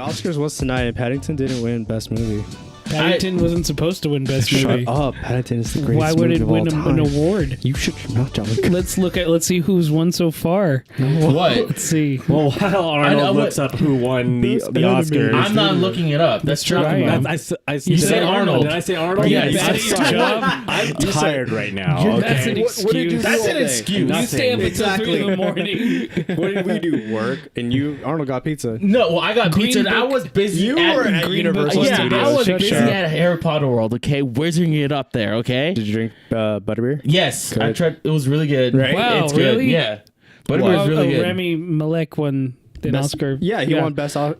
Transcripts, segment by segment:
Oscars was tonight, and Paddington didn't win Best Movie. Paddington wasn't supposed to win Best Movie. Shut up. Paddington is the greatest Why would movie it of all win time. an award? You should not, John. Let's see who's won so far. What? Let's see. Well, while Arnold looks up who won the Oscars. I'm not looking it up. That's true. You said Arnold. Did I say Arnold? Yeah, you I'm said your job. I'm tired right now. That's an excuse. What did you do That's all an day? excuse. You stay up until Exactly. 3 in the morning. What did we do? Work, and Arnold got pizza. No, well, I got Green pizza. And I Book. was busy. You at were at Green Universal Book. Yeah, Studios. I was Shut busy up. at Harry Potter World. Okay, whizzing it up there. Okay. Did you drink butterbeer? Yes, I Good. tried. It was really good. Right? Wow, it's good. really? Yeah, but it was really good. Rami Malek won an Oscar. Yeah, he won Best Actor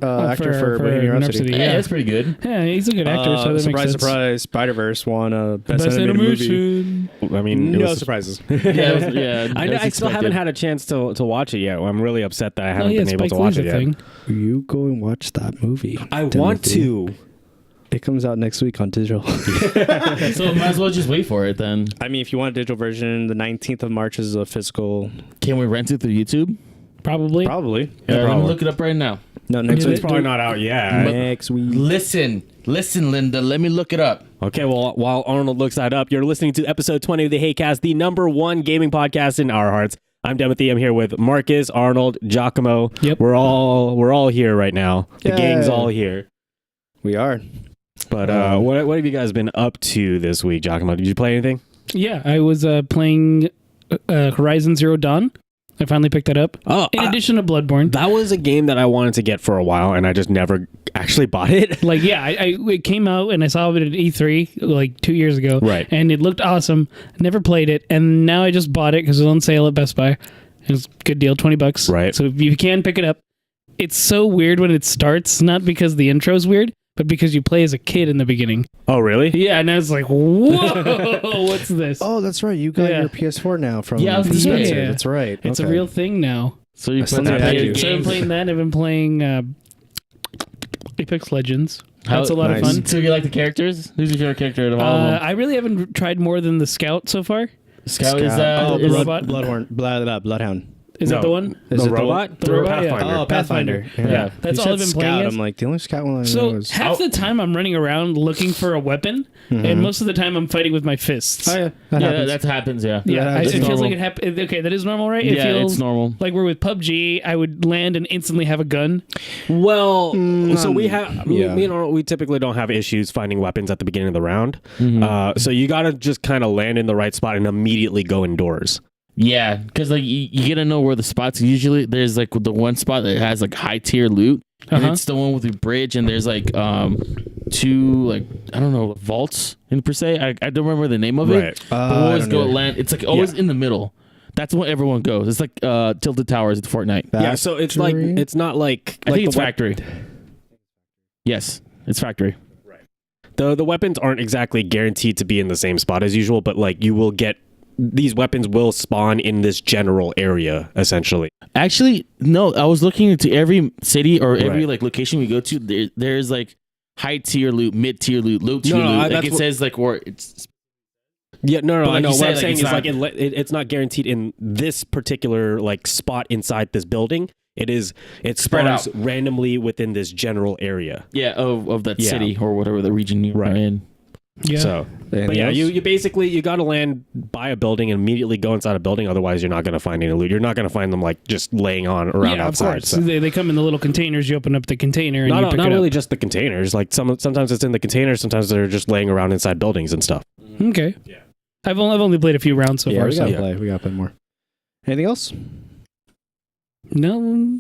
for for Bohemian Rhapsody. Yeah, Yeah. that's pretty good. Yeah, he's a good actor, so that Surprise, makes sense. surprise! Spider-Verse won Best Best Animated Movie. animation. I mean, it No was, surprises. Yeah, I still haven't had a chance to watch it yet. I'm really upset that I haven't been able to watch it yet. You go and watch that movie. I want Timothy. to. It comes out next week on digital. So might as well just wait for it then. I mean, if you want a digital version, the 19th of March is a physical. Can we rent it through YouTube? Probably. Probably. Let me look it up right now. No, next Yeah, week. It's probably not out yet. Next week. Listen, Linda. Let me look it up. Okay, well, while Arnold looks that up, you're listening to episode 20 of the Heycast, the #1 gaming podcast in our hearts. I'm Timothy. I'm here with Marcus, Arnold, Giacomo. Yep. We're all here right now. The Yay. gang's all here. We are. But what have you guys been up to this week, Giacomo? Did you play anything? Yeah, I was playing Horizon Zero Dawn. I finally picked that up. Oh, In addition to Bloodborne. that was a game that I wanted to get for a while, and I just never actually bought it. Like, yeah, it came out and I saw it at E3 like 2 years ago. Right. And it looked awesome. Never played it. And now I just bought it because it was on sale at Best Buy. It was a good deal, $20. Right. So if you can pick it up. It's so weird when it starts, not because the intro's weird, but because you play as a kid in the beginning. Oh, really? Yeah, and I was like, whoa, what's this? Oh, that's right. You got Yeah. your PS4 now from Yeah, I was just Spencer. saying. That's right. It's Okay. a real thing now. So you I still put need to add you. So I've been playing that. I've been playing Apex Legends. That's a lot of nice. fun. So you like the characters? Who's your favorite character out of all of them? I really haven't tried more than the Scout so far. Scout is Oh, is- Bloodhound. Is No. that the one? Is The it robot? The robot, yeah. Pathfinder. Oh, Pathfinder. Yeah, that's You all I've said been playing Scout. as. I'm like, the only Scout one I know So is... half the time I'm running around looking for a weapon, and most of the time I'm fighting with my fists. Oh, yeah. That Yeah, happens. that happens. Yeah. Yeah, Yeah, it that's feels normal. like it happened. Okay, that is normal, right? It Yeah, feels it's normal. like we're with PUBG. I would land and instantly have a gun. Well, so we have yeah. me and Arnold, we typically don't have issues finding weapons at the beginning of the round. Mm-hmm. So you got to just kind of land in the right spot and immediately go indoors. Yeah, because like you gotta know where the spots. Usually, there's like the one spot that has like high tier loot, and it's the one with the bridge. And there's like two like I don't know vaults in per se. I don't remember the name of it. But we always go land. It's like always in the middle. That's when everyone goes. It's like Tilted Towers at Fortnite. Yeah, so it's like Factory? it's not like I think it's the factory. Yes, it's factory. The weapons aren't exactly guaranteed to be in the same spot as usual, but like you will get these weapons will spawn in this general area essentially. Actually, no. I was looking into every city or every Right. like location we go to. There's like high tier loot, mid tier loot, low tier No, loot. Like that's it what- says like where it's. Yeah, no. But like I know you what said, I'm like, saying it's is not- like it's not guaranteed in this particular like spot inside this building. It Spread spawns out. randomly within this general area. Yeah, of that Yeah. city or whatever the region you're Right. in. Yeah. So, but Anything yeah, else? you basically you got to land by a building and immediately go inside a building. Otherwise, you're not going to find any loot. You're not going to find them like just laying on around yeah, outside. of course. So. They come in the little containers. You open up the container and you Not pick not it really up. just the containers. Like sometimes it's in the containers. Sometimes they're just laying around inside buildings and stuff. Okay. Yeah. I've only played a few rounds so yeah, far. we So gotta play. We gotta play more. Anything else? no,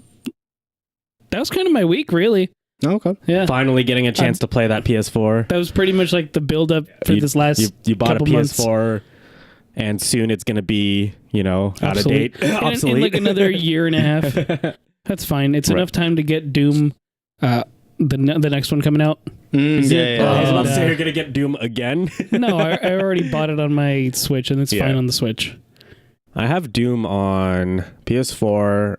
that was kind of my week, really. Oh, okay. Yeah. Finally getting a chance to play that PS4. That was pretty much like the build up for this last. You bought a couple months. PS4, and soon it's going to be out of Obsolete. date, obsolete. In like another year and a half. That's fine. It's Right. enough time to get Doom, the next one coming out. I was about to And, say you're going to get Doom again. No, I already bought it on my Switch, and it's Yeah. fine on the Switch. I have Doom on PS4.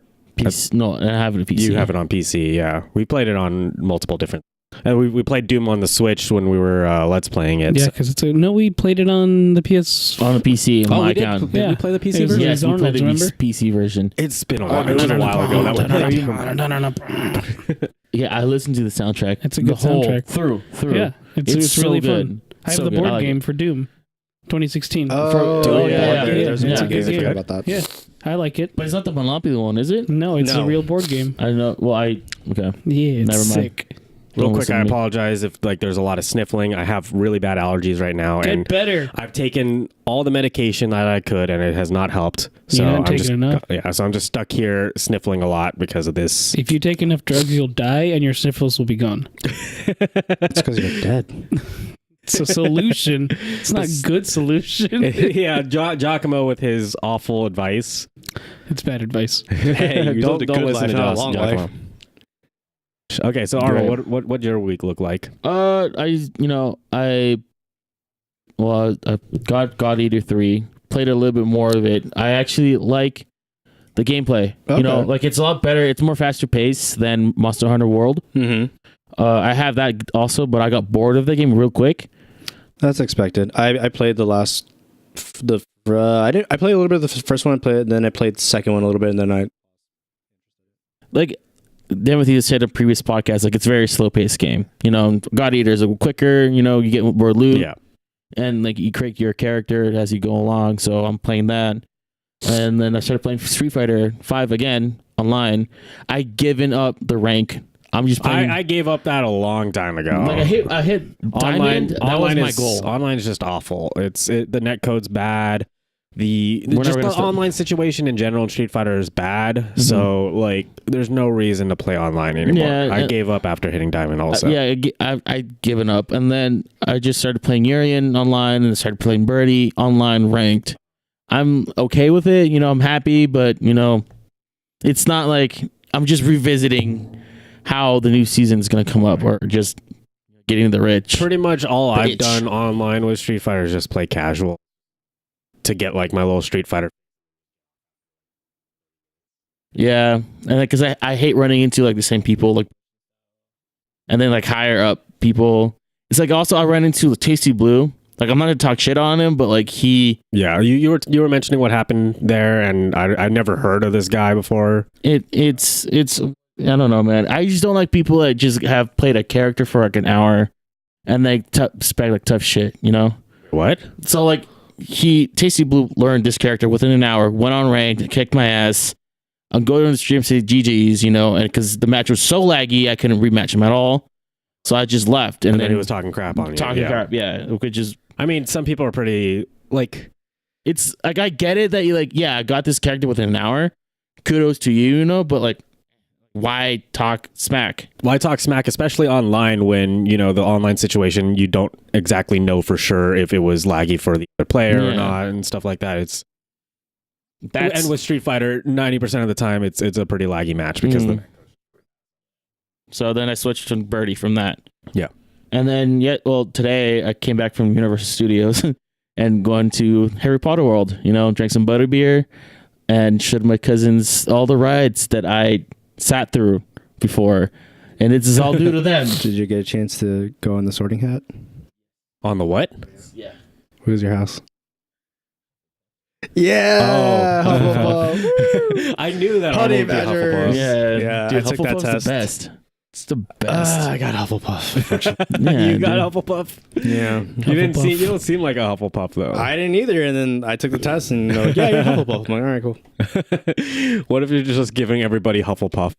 No, I have it on PC. You have it on PC, yeah. We played it on multiple different. And we played Doom on the Switch when we were Let's playing it. Yeah, because we played it on the PS. on the PC. Oh, my we did. account. Did Yeah. we play the PC It was- version? Yes, we Arnold, played the remember? PC version. It's been a while. It was a while ago. That was Yeah, I listened to the soundtrack. It's a good soundtrack. Through. Yeah, it's so really good. fun. I have So the good. I board like game it. for Doom 2016. Oh, yeah. There's a good I game. forgot about that. Yeah, I like it. But it's not the Monopoly one, is it? No, it's a No. real board game. I know. Well, okay. Yeah, it's Never mind. sick. Real Don't quick, listen I to me. apologize if like there's a lot of sniffling. I have really bad allergies right now, Get and better. I've taken all the medication that I could, and it has not helped. You So haven't I'm taken just enough? so I'm just stuck here sniffling a lot because of this. If you take enough drugs, you'll die, and your sniffles will be gone. It's because you're dead. It's a solution. It's not a good solution. Yeah, Giacomo with his awful advice. It's bad advice. Hey, you don't lived a good listen life, to not a us, long Giacomo. life. Okay, so Arnold, Right. what your week look like? I got God Eater 3, played a little bit more of it. I actually like the gameplay. Okay. You know, like it's a lot better. It's more faster paced than Monster Hunter World. Mm-hmm. I have that also, but I got bored of the game real quick. That's expected. I played the last I played a little bit of the first one. Then I played the second one a little bit, and then I Like Timothy said in a previous podcast, like it's a very slow paced game. You know, God Eater is a quicker. You know, you get more loot. Yeah. And like you create your character as you go along. So I'm playing that, and then I started playing Street Fighter 5 again online. I given up the rank. I'm just playing. I gave up that a long time ago. Like I hit online. diamond. That was my is, goal. Online is just awful. The net code's bad. The We're just never the gonna stop. online situation in general in Street Fighter is bad. So like, there's no reason to play online anymore. Yeah, I gave up after hitting diamond. Also, I'd given up, and then I just started playing Urian online, and started playing Birdie online ranked. I'm okay with it, you know. I'm happy, but you know, it's not like I'm just revisiting how the new season is going to come up, or just getting the rich. pretty much all I've Bitch. done online with Street Fighter is just play casual to get like my little Street Fighter. Yeah, and because I hate running into like the same people, like, and then like higher up people. It's like also I ran into Tasty Blue. Like I'm not gonna talk shit on him, but like he, Yeah, you were mentioning what happened there, and I never heard of this guy before. it's I don't know, man. I just don't like people that just have played a character for like an hour and they spec like tough shit, you know? What? So like Tasty Blue learned this character within an hour, went on ranked, kicked my ass. I'll go to the stream and say GG's, you know, and because the match was so laggy, I couldn't rematch him at all. So I just left, And and then then he was talking crap on you. talking yeah. crap. Yeah, we could just. I mean, some people are pretty like. It's like I get it that you like, yeah, I got this character within an hour. Kudos to you, you know, but like, why talk smack? Why talk smack, especially online when, you know, the online situation, you don't exactly know for sure if it was laggy for the other player or Yeah. not and stuff like that. That's And with Street Fighter, 90% of the time, it's a pretty laggy match because Mhm. So then I switched to Birdie from that. Yeah. And then today I came back from Universal Studios and going to Harry Potter World, you know, drank some butterbeer and showed my cousins all the rides that I sat through before. And it's all due to them. Did you get a chance to go on the Sorting Hat? on the what? Yeah. Who's your house? Yeah. Oh. I knew that. Honey Arnold would be a badgers. Hufflepuff. Yeah. Dude, I took that Hufflepuff's test. the best. It's the best. I got Hufflepuff. Yeah, You got dude. Hufflepuff. yeah. You don't seem like a Hufflepuff though. I didn't either, and then I took the test, and they're like, yeah, you're Hufflepuff. I'm like, all right, cool. What if you're just giving everybody Hufflepuff?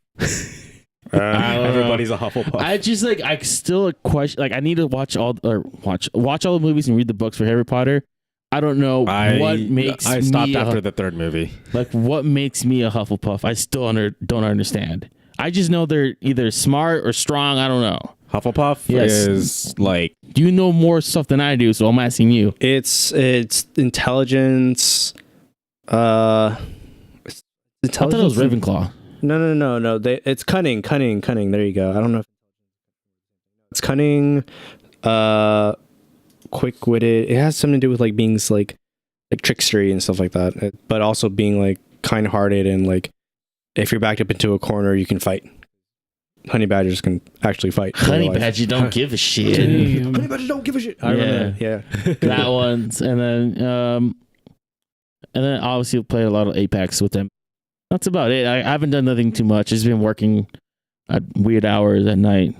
I don't know. Everybody's a Hufflepuff. I just like I still question like I need to watch all the movies and read the books for Harry Potter. I don't know what makes I stopped me after the third movie. like what makes me a Hufflepuff. I still don't understand. I just know they're either smart or strong. I don't know. Hufflepuff Yes. is like You know more stuff than I do, so I'm asking you. It's intelligence. I thought it was and- Ravenclaw. No. It's cunning. There you go. I don't know. It's cunning, quick-witted. It has something to do with like being like trickstery and stuff like that, but also being like kind-hearted and like if you're backed up into a corner, you can fight. Honey badgers can actually fight. in Honey real life. Badger don't give a shit. Damn. Honey badgers don't give a shit. I remember. Yeah. That one's and then obviously play a lot of Apex with them. That's about it. I haven't done nothing too much. It's been working at weird hours at night.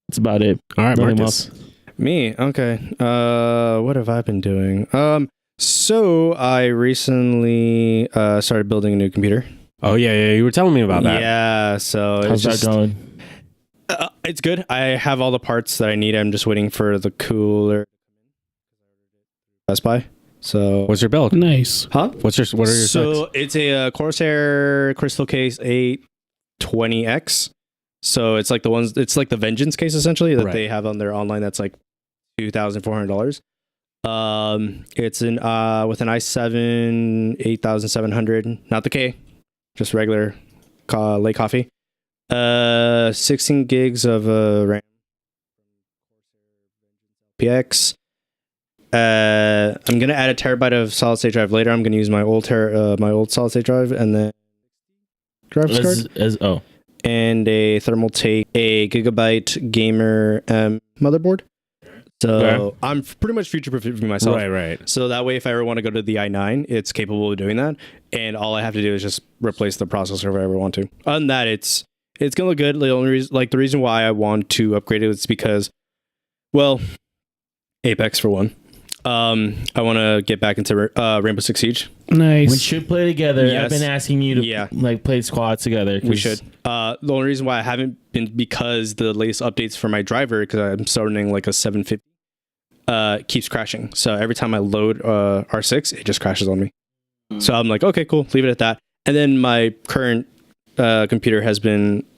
That's about it. All right, Nothing Marcus. else. Me, okay. What have I been doing? So I recently started building a new computer. Oh yeah, you were telling me about that. Yeah, so How's that going? It's good. I have all the parts that I need. I'm just waiting for the cooler. Best Buy. So What's your build? Nice. huh? What are your specs? So it's a Corsair Crystal Case 820X. So it's like the ones. It's like the Vengeance case essentially that Right. they have on their online. That's like $2,400. It's with an i7 8700, not the K, just regular late coffee. 16 gigs of RAM. PX. I'm gonna add a terabyte of solid state drive later. I'm gonna use my old solid state drive and then graphics card and a thermal take, a gigabyte gamer motherboard. So I'm pretty much future-proofing myself. Right. So that way, if I ever want to go to the i9, it's capable of doing that. And all I have to do is just replace the processor if I ever want to. Other than that, it's gonna look good. The only reason, the reason why I want to upgrade it is because, well, Apex for one. I want to get back into Rainbow Six Siege. Nice. We should play together. Yes. I've been asking you to play squads together. We should. The only reason why I haven't been because the latest updates for my driver, because I'm starting like a 750, keeps crashing. So every time I load R6, it just crashes on me. So I'm like, okay, cool, leave it at that. And then my current computer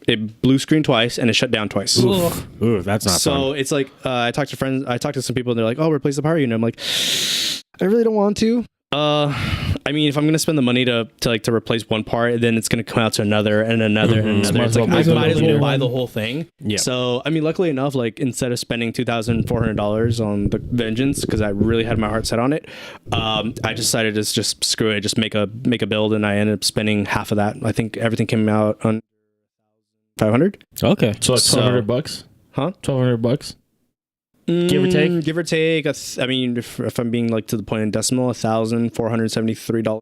it blue screen twice and it shut down twice. Ooh, that's not So fun. it's like I talked to some people and they're like, oh, replace the power unit. I'm like, I really don't want to. I mean, if I'm gonna spend the money to replace one part, then it's gonna come out to another and another and another. It's like I might as well buy the whole thing. Yeah. So I mean, luckily enough, like instead of spending $2,400 on the Vengeance, because I really had my heart set on it, I decided to just screw it, just make a build, and I ended up spending half of that. I think everything came out on 500. Okay. So like $1,200, Huh? $1,200, give or take. Give or take. I mean, if I'm being like to the point in decimal, $1,473.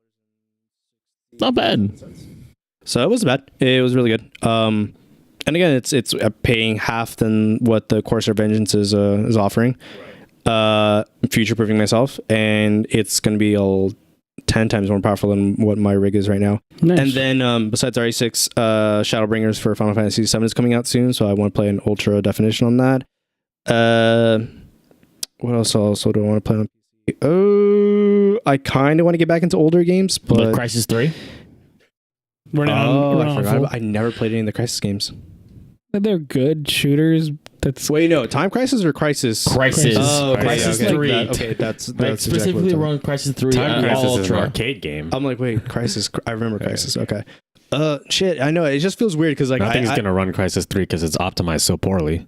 Not bad. So it wasn't bad. It was really good. And again, it's paying half than what the Corsair Vengeance is offering. Future proofing myself, and it's going to be 10 times more powerful than what my rig is right now. Nice. And then besides RE6, Shadowbringers for Final Fantasy VII is coming out soon, so I want to play an ultra definition on that. What else also do I want to play on PC? Oh, I kind of want to get back into older games, but Like Crisis 3. We're not I forgot. I never played any of the Crisis games. They're good shooters. That's Wait, no, Time Crisis or Crisis? Crisis. Oh, okay, Crisis okay. 3. Okay, that's Like exactly specifically what run Crisis 3. Time Crisis is an Ultra. arcade game. I'm like, wait, Crisis. I remember Crisis. Okay. Shit. I know. It just feels weird because like Nothing's gonna run Crisis 3 because it's optimized so poorly.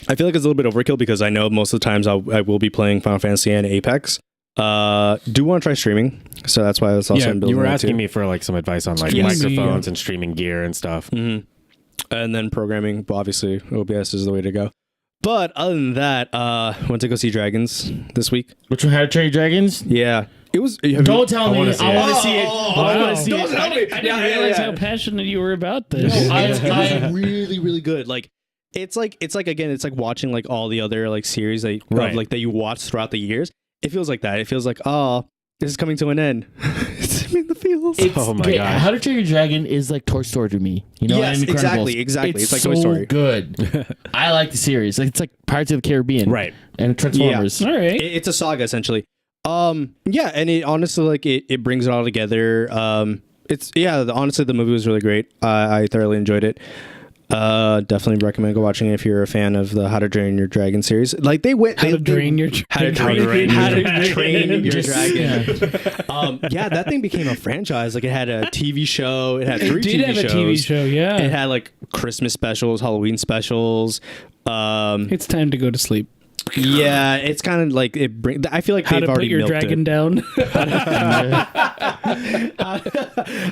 I feel like it's a little bit overkill because I know most of the times I will be playing Final Fantasy and Apex. Do want to try streaming, so that's why I was also building. You were that asking too. me for like some advice on like Yes. microphones and streaming gear and stuff. Mm-hmm. And then programming. But obviously, OBS is the way to go. But other than that, went to go see Dragons this week. Which one had Trade Dragons? Yeah, it was. Don't tell me. I want to see it. I want to see Don't it. tell me. I didn't realize how passionate you were about this. It's really, really good. Like, it's like watching like all the other like series that that you watch throughout the years. It feels like that. It feels like, this is coming to an end. It's in the feels. Oh my god! How to Train Your Dragon is like Toy Story to me. You know? Yes, and Incredibles. exactly. It's like so Toy Story. Good. I like the series. Like, it's like Pirates of the Caribbean, Right? And Transformers. All right. It's a saga essentially. Yeah, and it honestly like it brings it all together. Honestly the movie was really great. I thoroughly enjoyed it. Definitely recommend go watching it if you're a fan of the How to Train Your Dragon series. Like they went How to train your How to Train Your Dragon. Yeah. That thing became a franchise. Like it had a TV show. It had 3 It did TV have shows. a TV show, yeah. It had like Christmas specials, Halloween specials. It's time to go to sleep. Yeah, it's kind of like I feel like How they've to put already your milked dragon it. down.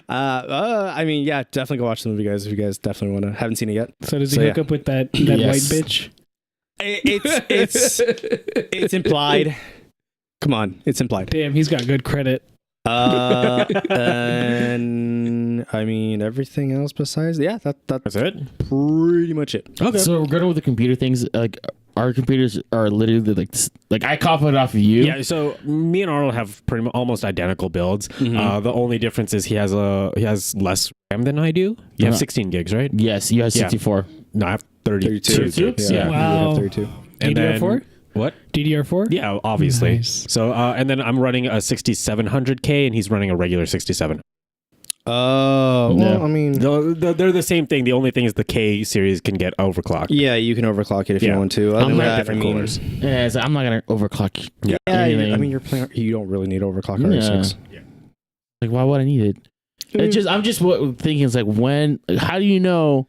I mean, yeah, definitely go watch the movie, guys. If you guys definitely want to, haven't seen it yet. So does he hook up with that white Yes. bitch? It's implied. Come on, it's implied. Damn, he's got good credit. And I mean everything else besides that's it. pretty much it. Okay. So regarding with the computer things, like our computers are literally like I copied it off of you. Yeah, so me and Arnold have pretty much almost identical builds. The only difference is he has less RAM than I do. You have 16 gigs, right? Yes, you have 64. No, I have 32. 32? Yeah. Wow. 32. And then- DDR4? What? DDR4? Yeah, obviously. Nice. So and then I'm running a 6700K and he's running a regular 67. Oh, well, Yeah. I mean, They're the same thing. The only thing is the K series can get overclocked. yeah, you can overclock it if you Yeah. want to. Other I'm than not that, different coolers. Yeah, so I'm not gonna overclock. Yeah, anything. I mean, you're playing. You don't really need overclock Yeah. R6. Like, why would I need it? It's just I'm just thinking it's like how do you know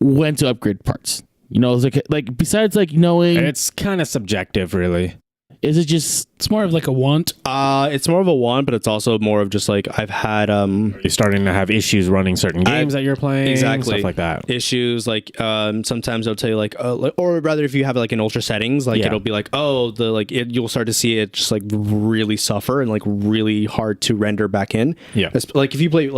when to upgrade parts? You know, it's like besides like knowing, It's kind of subjective, really. is it just It's more of like a want. It's more of a want, but it's also more of just like I've had You're starting to have issues running certain games that you're playing, exactly. stuff like that. issues like sometimes they'll tell you like or rather if you have like an ultra settings like Yeah. it'll be like you'll start to see it just like really suffer and like really hard to render back in. Yeah. Like if you play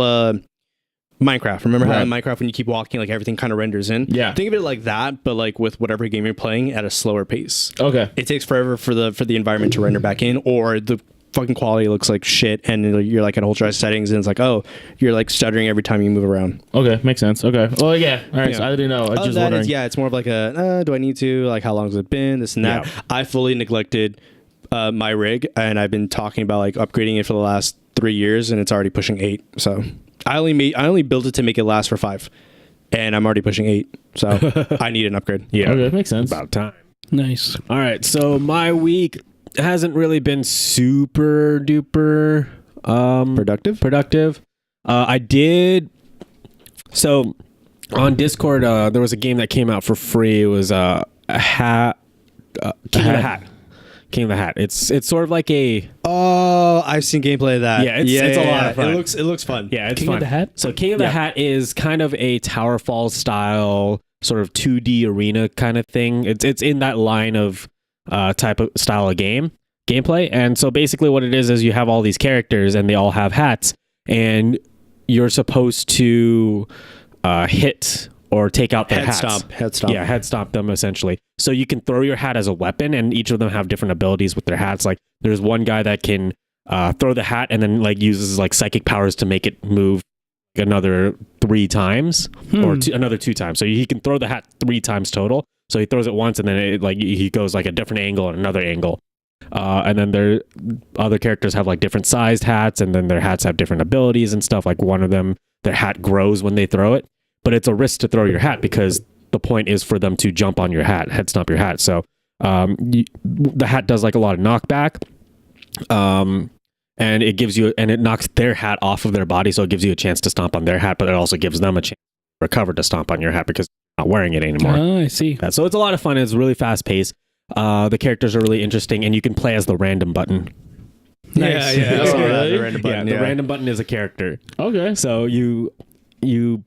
Minecraft, remember how Right. in Minecraft when you keep walking like everything kind of renders in? Yeah. Think of it like that, but like with whatever game you're playing at a slower pace. okay? It takes forever for the environment to render back in, or the fucking quality looks like shit and you're like at ultra settings and it's like, oh, you're like stuttering every time you move around. Okay, makes sense. Okay. Well, yeah. All right. So I didn't know. I was just That wondering. is, yeah, it's more of like do I need to, like, how long has it been, this and that. Yeah. I fully neglected my rig, and I've been talking about like upgrading it for the last 3 years, and it's already pushing 8. So I only built it to make it last for 5, and I'm already pushing 8. So I need an upgrade. Yeah. Okay, makes sense. About time. Nice. All right. So my week hasn't really been super duper productive. I did. So on Discord, there was a game that came out for free. It was a hat. King of the Hat. King of the Hat. It's sort of like a Oh, I've seen gameplay of that. Yeah, it's a lot of fun. It looks fun. yeah. It's King fun. of the Hat? So King of the Hat is kind of a Tower Fall style sort of 2D arena kind of thing. It's in that line of type of style of gameplay. And so basically what it is you have all these characters and they all have hats and you're supposed to hit or take out their hats. Head stomp. Yeah, head stomp them essentially. So you can throw your hat as a weapon, and each of them have different abilities with their hats. Like there's one guy that can throw the hat and then like uses like psychic powers to make it move another 3 times or another 2 times. So he can throw the hat 3 times total. So he throws it once and then it, like he goes like a different angle and another angle. And then their other characters have like different sized hats, and then their hats have different abilities and stuff. Like one of them, their hat grows when they throw it, but it's a risk to throw your hat because the point is for them to jump on your hat, head stomp your hat. So the hat does like a lot of knockback, and it gives you, and it knocks their hat off of their body, so it gives you a chance to stomp on their hat, but it also gives them a chance to recover to stomp on your hat because you're not wearing it anymore. Oh, I see. So it's a lot of fun. It's really fast paced. The characters are really interesting, and you can play as the random button. Nice. Yeah. Oh, really? The random button. The random button is a character. Okay. So you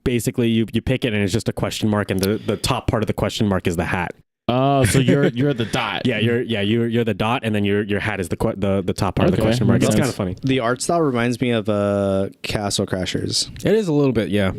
basically you pick it and it's just a question mark, and the top part of the question mark is the hat. Oh, so you're the dot. Yeah, you're the dot, and then your hat is the top part of the Okay, question mark. makes It's sense. kind of funny. The art style reminds me of Castle Crashers. It is a little bit, yeah.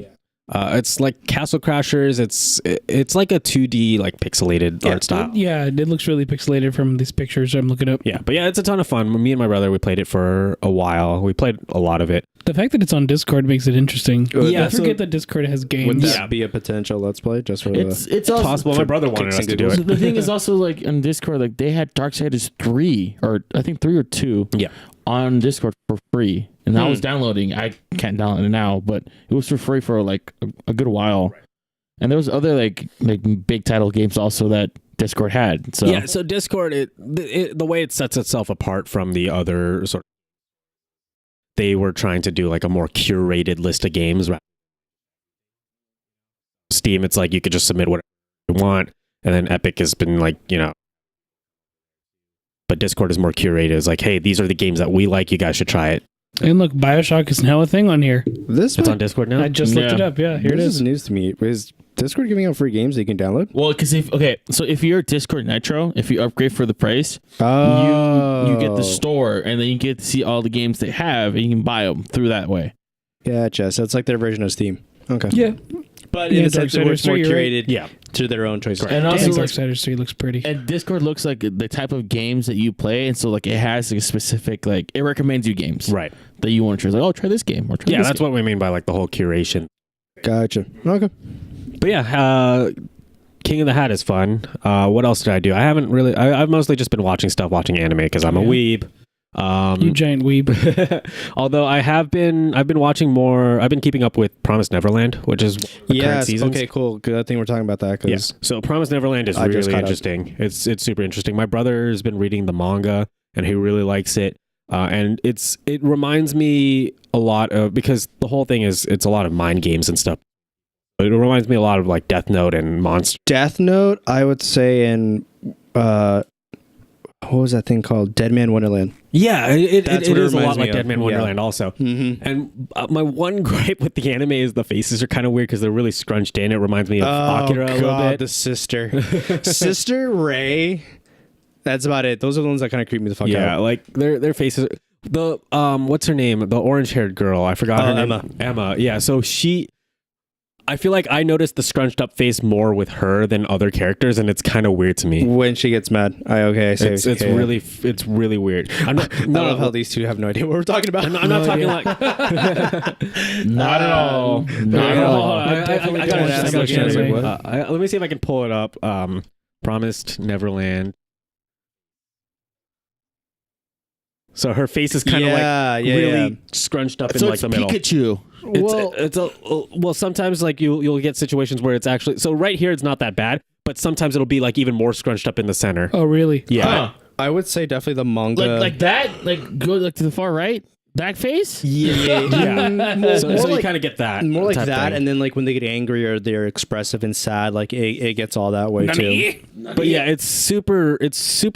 It's like Castle Crashers. It's like a 2D like pixelated art style. Yeah, it looks really pixelated from these pictures I'm looking up. Yeah, but yeah, it's a ton of fun. Me and my brother, we played it for a while. We played a lot of it. The fact that it's on Discord makes it interesting. Yeah, I forget that Discord has Would games. that be a potential Let's Play just for It's also Possible. My brother wanted us to do So it. the thing is also like on Discord, like they had Darksiders 3 or I think 3 or 2 Yeah. on Discord for free. And I was downloading. I can't download it now, but it was for free for like a good while. And there was other like big title games also that Discord had. So Yeah, so Discord, the way it sets itself apart from the other sort of, they were trying to do like a more curated list of games. Steam, it's like you could just submit whatever you want, and then Epic has been like, but Discord is more curated. It's like, hey, these are the games that we like. You guys should try it. And look, Bioshock is now a thing on here. This It's might- on Discord now. I just looked it up. Yeah, here it this is. is news to me. Is Discord giving out free games that you can download? Well, because if you're Discord Nitro, if you upgrade for the price, you get the store, and then you get to see all the games they have, and you can buy them through that way. Gotcha. So it's like their version of Steam. Okay. Yeah. But Yeah, in a sense, Darksiders it's more 3, right? curated Yeah. to their own choices. And Damn, also, like, Darksiders 3 looks pretty. and Discord looks like the type of games that you play, and so like it has like a specific like it recommends you games Right. that you want to try. Like, oh, try this game or try Yeah, this that's game. what we mean by like the whole curation. Gotcha. Okay. But yeah, King of the Hat is fun. What else did I do? I haven't really. I've mostly just been watching anime because I'm a weeb. You giant weeb. Although I've been watching more. I've been keeping up with Promised Neverland, which is the current Yes. seasons. Okay. Cool. Good thing we're talking about that because Yes. So Promised Neverland is I just really caught up. interesting. It's super interesting. My brother's been reading the manga and he really likes it. And it reminds me a lot of, because the whole thing is it's a lot of mind games and stuff. It reminds me a lot of like Death Note and Monster. Death Note, I would say, in what was that thing called? Dead Man Wonderland. Yeah, it That's what it is a lot reminds me like of. Dead Man Yeah. Wonderland also. Mm-hmm. And my one gripe with the anime is the faces are kind of weird because they're really scrunched in. It reminds me of Akira a little bit. The sister, Sister Ray. That's about it. Those are the ones that kind of creep me the fuck Yeah, out. like their faces. The what's her name? The orange haired girl. I forgot her name. Emma. Emma. Yeah. So I feel like I noticed the scrunched up face more with her than other characters, and it's kind of weird to me. When she gets mad, I say It's okay. really weird. I'm not, I love how these two have no idea what we're talking about. I'm not talking like. Not at all. Not at all. I definitely gotta don't check ask out those the anime. anime. Let me see if I can pull it up. Promised Neverland. So her face is kind of really scrunched up So in like it's the middle. Pikachu. Well, sometimes like you'll get situations where it's actually so right here it's not that bad, but sometimes it'll be like even more scrunched up in the center. Oh, really? Yeah. Huh. I would say definitely the manga. Like that? Like go like to the far right? That face? Yeah. More So you like- kind of get that. more like type that, thing. and then like when they get angry or they're expressive and sad, like it gets all that way too. But yeah, it's super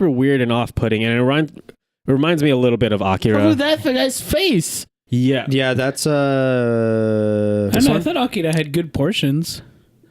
weird and off-putting, and it reminds me a little bit of Akira. Look at that guy's face. Yeah. Yeah, that's I This know. I one? thought Akira had good portions.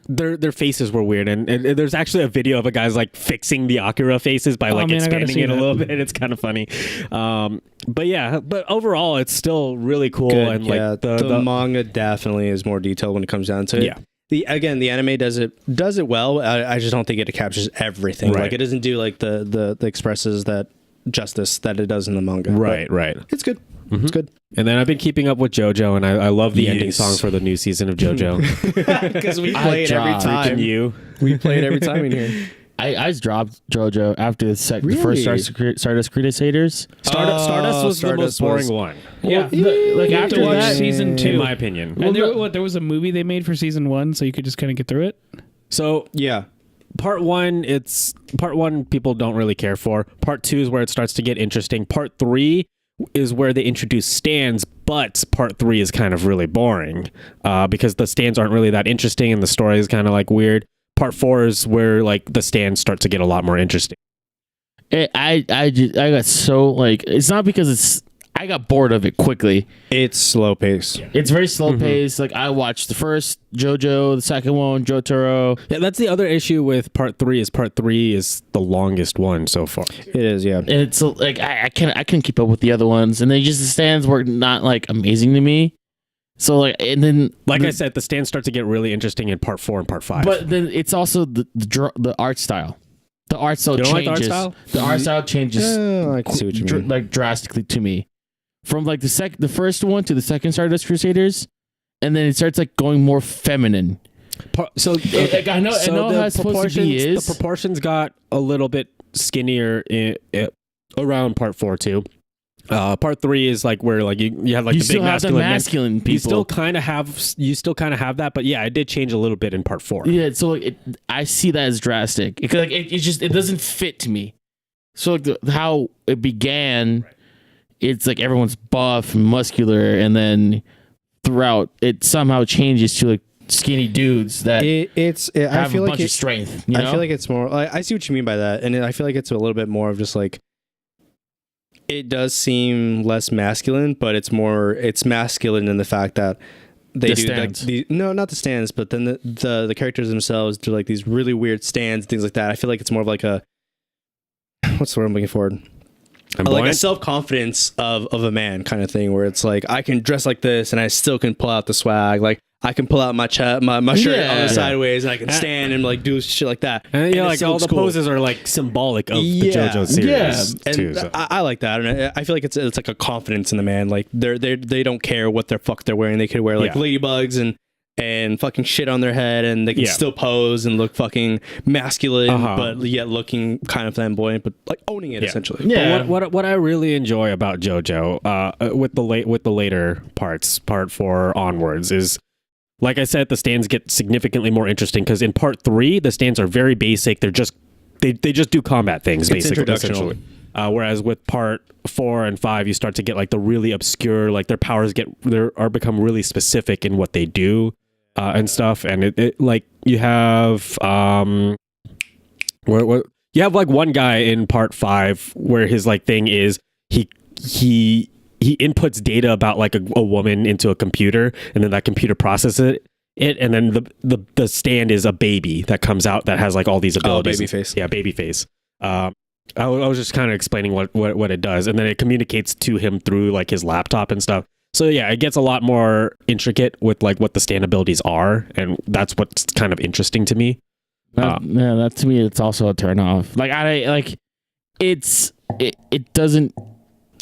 Their faces were weird, and there's actually a video of a guy's like fixing the Akira faces by like man, I gotta expanding see it a that. little bit. It's kind of funny, but overall, it's still really cool. good. And Yeah, like the manga definitely is more detailed when it comes down to it. Yeah. The anime does it well. I just don't think it captures everything. Right. Like it doesn't do like the expresses that justice that it does in the manga. right. But it's good. Mhm. It's good. And then I've been keeping up with JoJo, and I love the ending Yes. song for the new season of JoJo. Because we I play it every dropped. time. Freaking you. We play it every time in here. I just dropped JoJo after the first Really? Stardust Crusaders. Stardust was the most Stardust boring was- one, Yeah. Like You have after to watch that, season in 2. my opinion. And there was a movie they made for season 1, so you could just kind of get through it. So Yeah. part one people don't really care for. Part 2 is where it starts to get interesting. Part 3 is where they introduce stands, but part 3 is kind of really boring because the stands aren't really that interesting and the story is kind of like weird. Part 4 is where like the stands start to get a lot more interesting. I got so like it's not because I got bored of it quickly. It's slow pace. It's very slow paced. Like I watched the first JoJo, the second one Jotaro. Yeah, that's the other issue with part 3 is part 3 is the longest one so far. It is, yeah. And it's like I couldn't keep up with the other ones, and they just the stands were not like amazing to me. So like, and then Like I said, the stands start to get really interesting in part 4 and part 5. but then it's also the art style. The art style You don't like changes. the art style? The art style changes I can see what you mean. like drastically to me. From like the first one to the second Stardust Crusaders, and then it starts like going more feminine. So Like, I know how it's supposed to be is. the proportions got a little bit skinnier around part 4 too. Part 3 is like where like you have like You the big still have the masculine men. masculine people. You still kind of have that, but yeah, it did change a little bit in part 4. Yeah, so like I see that as drastic. Because like it doesn't fit to me. So like how it began, it's like everyone's buff and muscular, and then throughout it somehow changes to like skinny dudes that I have feel a like bunch of strength. You know? I feel like it's more. I see what you mean by that, and I feel like it's a little bit more of just like it does seem less masculine, but it's masculine in the fact that they do like not the stands, but then the characters themselves do like these really weird stands, things like that. I feel like it's more of like a, what's the word I'm looking for? Like a self-confidence of a man kind of thing, where it's like, I can dress like this and I still can pull out the swag. Like I can pull out my shirt on the sideways and I can stand and like do shit like that. And like all the poses are like symbolic of the JoJo series too. So. I like that, and I feel like it's like a confidence in the man. Like they don't care what the fuck they're wearing. They could wear like ladybugs and fucking shit on their head, and they can still pose and look fucking masculine, but yet looking kind of flamboyant, but like owning it essentially. Yeah. But what I really enjoy about JoJo, with the later parts, part 4 onwards, is, like I said, the stands get significantly more interesting, because in part 3 the stands are very basic. They're just they just do combat things, basically. Essentially. Whereas with part 4 and 5, you start to get like the really obscure, like their powers become really specific in what they do. And stuff, and it like you have you have like one guy in part 5 where his like thing is he inputs data about like a woman into a computer, and then that computer processes it, and then the stand is a baby that comes out that has like all these abilities. Baby face. Yeah, baby face. I was just kind of explaining what it does, and then it communicates to him through like his laptop and stuff. So yeah, it gets a lot more intricate with like what the stand abilities are, and that's what's kind of interesting to me. That to me, it's also a turn off. Like it doesn't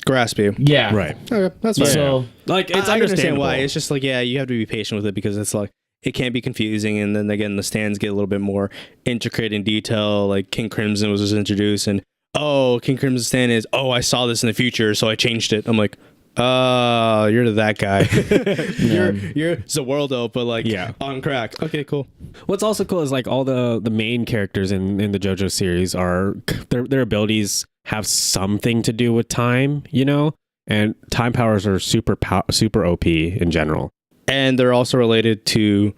grasp you. Yeah, right. Okay, that's fine. So like it's I understand understandable. why. It's just like, yeah, you have to be patient with it, because it's like it can be confusing, and then again the stands get a little bit more intricate in detail. Like King Crimson was just introduced, and King Crimson's stand is, I saw this in the future, so I changed it. I'm like, you're that guy. You're Zawaldo, but like on crack. Okay, cool. What's also cool is like all the main characters in the JoJo series are their abilities have something to do with time, and time powers are super OP in general. And they're also related to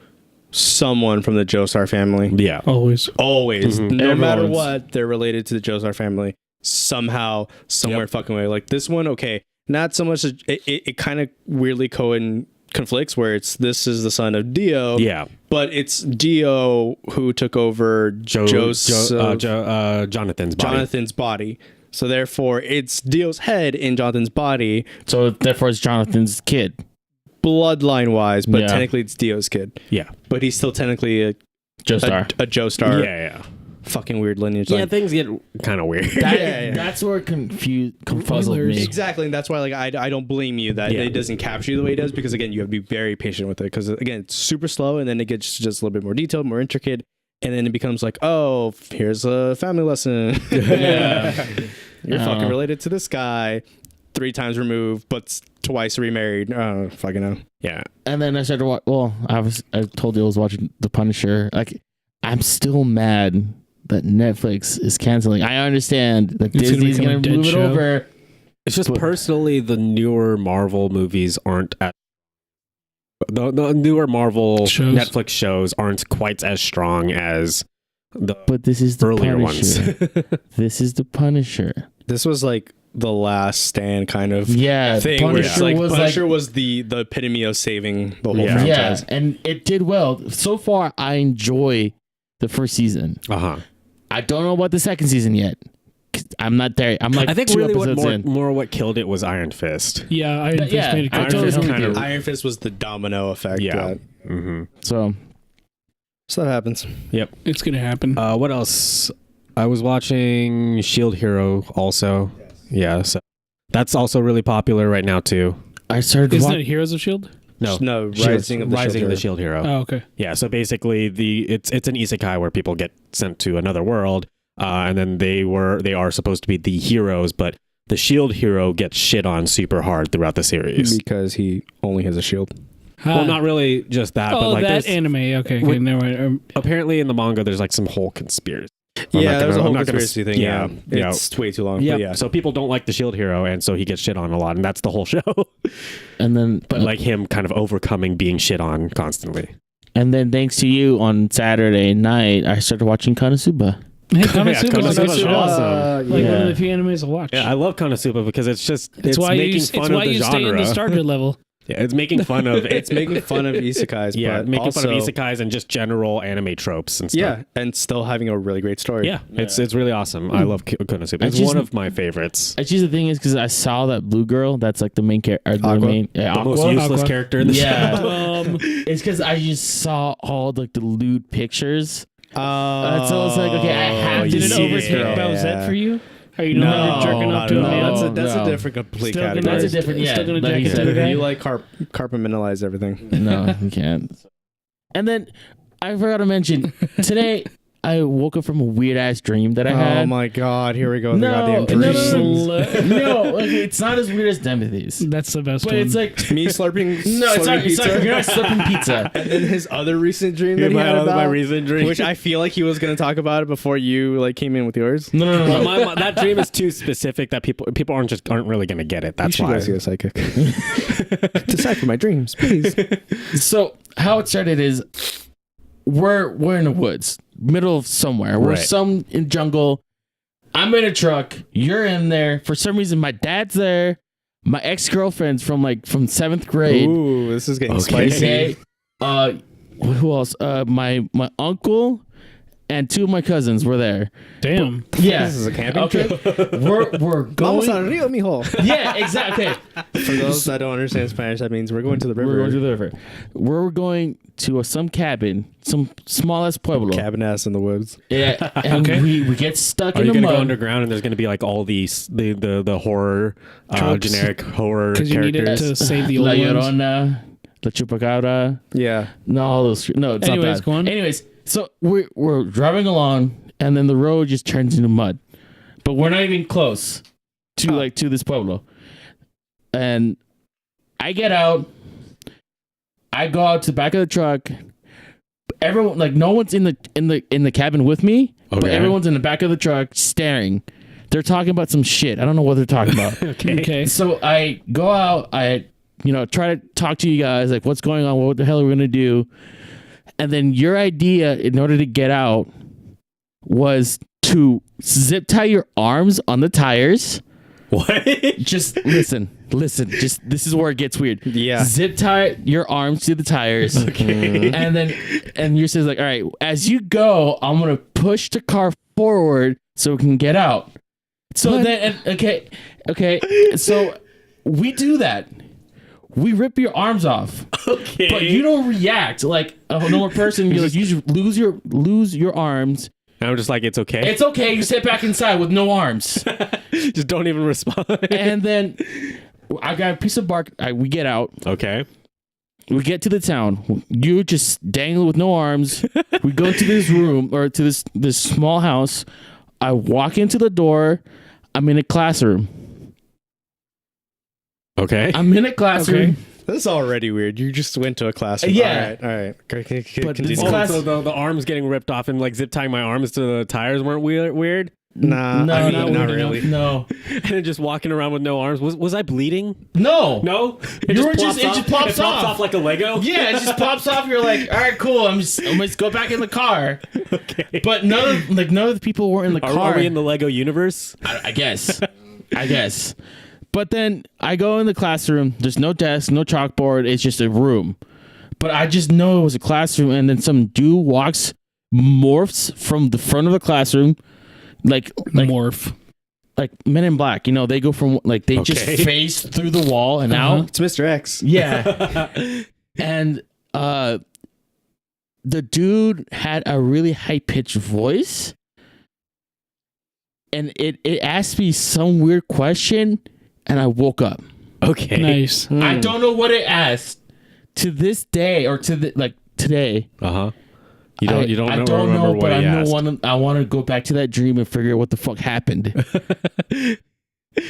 someone from the Joestar family. Yeah, always. Mm-hmm. No matter what, they're related to the Joestar family somehow, somewhere fucking way. Like this one, okay. Not so much. It kind of weirdly conflicts, where this is the son of Dio. Yeah, but it's Dio who took over Jonathan's body. So therefore, it's Dio's head in Jonathan's body. So therefore, it's Jonathan's kid, bloodline wise, but technically it's Dio's kid. Yeah, but he's still technically a Joestar. Yeah. Fucking weird lineage. Yeah, things get kind of weird. That's where it confuzzled me. Exactly, and that's why like I don't blame you that it doesn't capture you the way it does, because again you have to be very patient with it, because again it's super slow, and then it gets just a little bit more detailed, more intricate, and then it becomes like, here's a family lesson. You're fucking related to this guy 3 times removed, but twice remarried. Oh, fucking know. Yeah. And then I started to watch. Well, I told you I was watching The Punisher. Like, I'm still mad that Netflix is canceling. I understand that Disney's going to move it over. It's just personally, the newer Marvel movies aren't at the newer Marvel Netflix shows aren't quite as strong as but this is the earlier Punisher. ones. This is the Punisher. This was like the last stand kind of thing. Punisher was the epitome of saving the whole franchise. Yeah, and it did well. So far, I enjoy the first season. I don't know about the second season yet. I'm not there. I'm like, I think 2 really episodes what killed it was Iron Fist. Yeah, Iron Fist made it. Iron Fist was the domino effect. Yeah. So that happens. Yep. It's gonna happen. What else? I was watching Shield Hero also. Yeah, so that's also really popular right now too. I started. Isn't it Heroes of Shield? No, Rising of the Shield Hero. Oh, okay. Yeah, so basically it's an isekai where people get sent to another world, and then they are supposed to be the heroes, but the Shield Hero gets shit on super hard throughout the series because he only has a shield. Well, not really just that, but like that anime. Okay, never mind. Apparently in the manga, there's like some whole conspiracy. There's a whole conspiracy thing. Yeah, it's way too long. Yeah. But yeah, so people don't like the Shield Hero, and so he gets shit on a lot, and that's the whole show. And then, but like him kind of overcoming being shit on constantly. And then, thanks to you, on Saturday night, I started watching Konosuba. Hey, Konosuba Konosuba's is awesome. like one Yeah. of the few animes to watch. Yeah, I love Konosuba because it's why making you, fun it's of why the you genre. stay in the starter level. Yeah, it's making fun of It's making fun of isekais, yeah, but making also, fun of isekais and just general anime tropes and stuff. Yeah, and still having a really great story. Yeah, it's really awesome. I love Konosuba. It's just- one of my favorites. Actually, the thing is, because I saw that blue girl. That's like the main character. The Aqua? main, The Aqua. most useless Aqua. character in the Yeah. show. It's because I just saw all the lewd pictures. So it's like, okay, I have to Did it see overtake this girl. Bowsette for you? Are you no No, longer jerking not off at to a all. man? That's No. a different complete Still gonna- category. That's a different. Yeah, Still gonna like jack you it said. to the guy? You like compartmentalize everything. No, you can't. And then I forgot to mention today. I woke up from a weird ass dream that I had. Oh my god, here we go. with the No, goddamn no, dreams. no, okay, it's not as weird as Timothy's, That's the best but one. it's like Me slurping, no, it's slurping not. It's pizza. not. You're not slurping pizza. And then his other recent dream that he had about, my recent dream. which I feel like he was going to talk about it before you like came in with yours. No. That dream is too specific that people aren't really gonna get it. That's you should why. go see a psychic. Decipher my dreams, please. So how it started is we're in the woods, middle of somewhere. We're Right. some in jungle. I'm in a truck. You're in there. For some reason, my dad's there. My ex-girlfriend's from 7th grade. Ooh, this is getting Okay. spicy. Okay. Who else? My uncle and 2 of my cousins were there. Damn. Yeah. This is a camping Okay. trip. We're Vamos going. al río, mijo. Yeah, exactly. For those that don't understand Spanish, that means we're going to the river. We're going to the river. We're going to some cabin, some smallest pueblo. Cabin ass in the woods. Yeah, and Okay. we get stuck Are in you the gonna mud. go underground and there's gonna be like all these the horror Tropes. generic horror Because you need it characters? to save the La old ones. Llorona, La Chupacabra. Yeah. No, all those. No, it's Anyways, not bad. go on. Anyways, so we're driving along, and then the road just turns into mud, but we're not even close to to this pueblo. And I get out. I go out to the back of the truck. Everyone, no one's in the cabin with me, but Okay. everyone's in the back of the truck staring. They're talking about some shit. I don't know what they're talking about. Okay. So I go out, I try to talk to you guys, like what's going on, what the hell are we gonna do? And then your idea in order to get out was to zip tie your arms on the tires. What? Just listen. Just this is where it gets weird. Yeah. Zip tie your arms to the tires. Okay. And you says all right, as you go, I'm gonna push the car forward so we can get out. So then okay. So we do that. We rip your arms off. Okay. But you don't react like a normal person. You just lose your arms. And I'm just like, it's okay. It's okay. You sit back inside with no arms. Just don't even respond. And then I got a piece of bark. We get out. Okay. We get to the town. You just dangle with no arms. We go to this room or to this small house. I walk into the door. I'm in a classroom. Okay. I'm in a classroom. Okay. This is already weird. You just went to a classroom. Yeah. All right. But Continue. this Oh, class- so the arms getting ripped off and zip tying my arms to the tires weren't weird? Nah, No, I mean, not not really. really. No. And then just walking around with no arms. Was I bleeding? No. No. It just pops off. like a Lego. Yeah, it just pops off. You're like, all right, cool. I'm just go back in the car. Okay. But none of the people were in the car. Are we in the Lego universe? I guess. But then I go in the classroom. There's no desk, no chalkboard. It's just a room. But I just know it was a classroom. And then some dude morphs from the front of the classroom, like Morph. like Men in Black. They go from they just Okay. phase through the wall and out. It's Mr. X. Yeah. And the dude had a really high pitched voice. And it asked me some weird question, and I woke up. Okay. Nice. I don't know what it asked to this day or today. Uh-huh. You don't I remember don't know, what but he asked. I want to go back to that dream and figure out what the fuck happened. It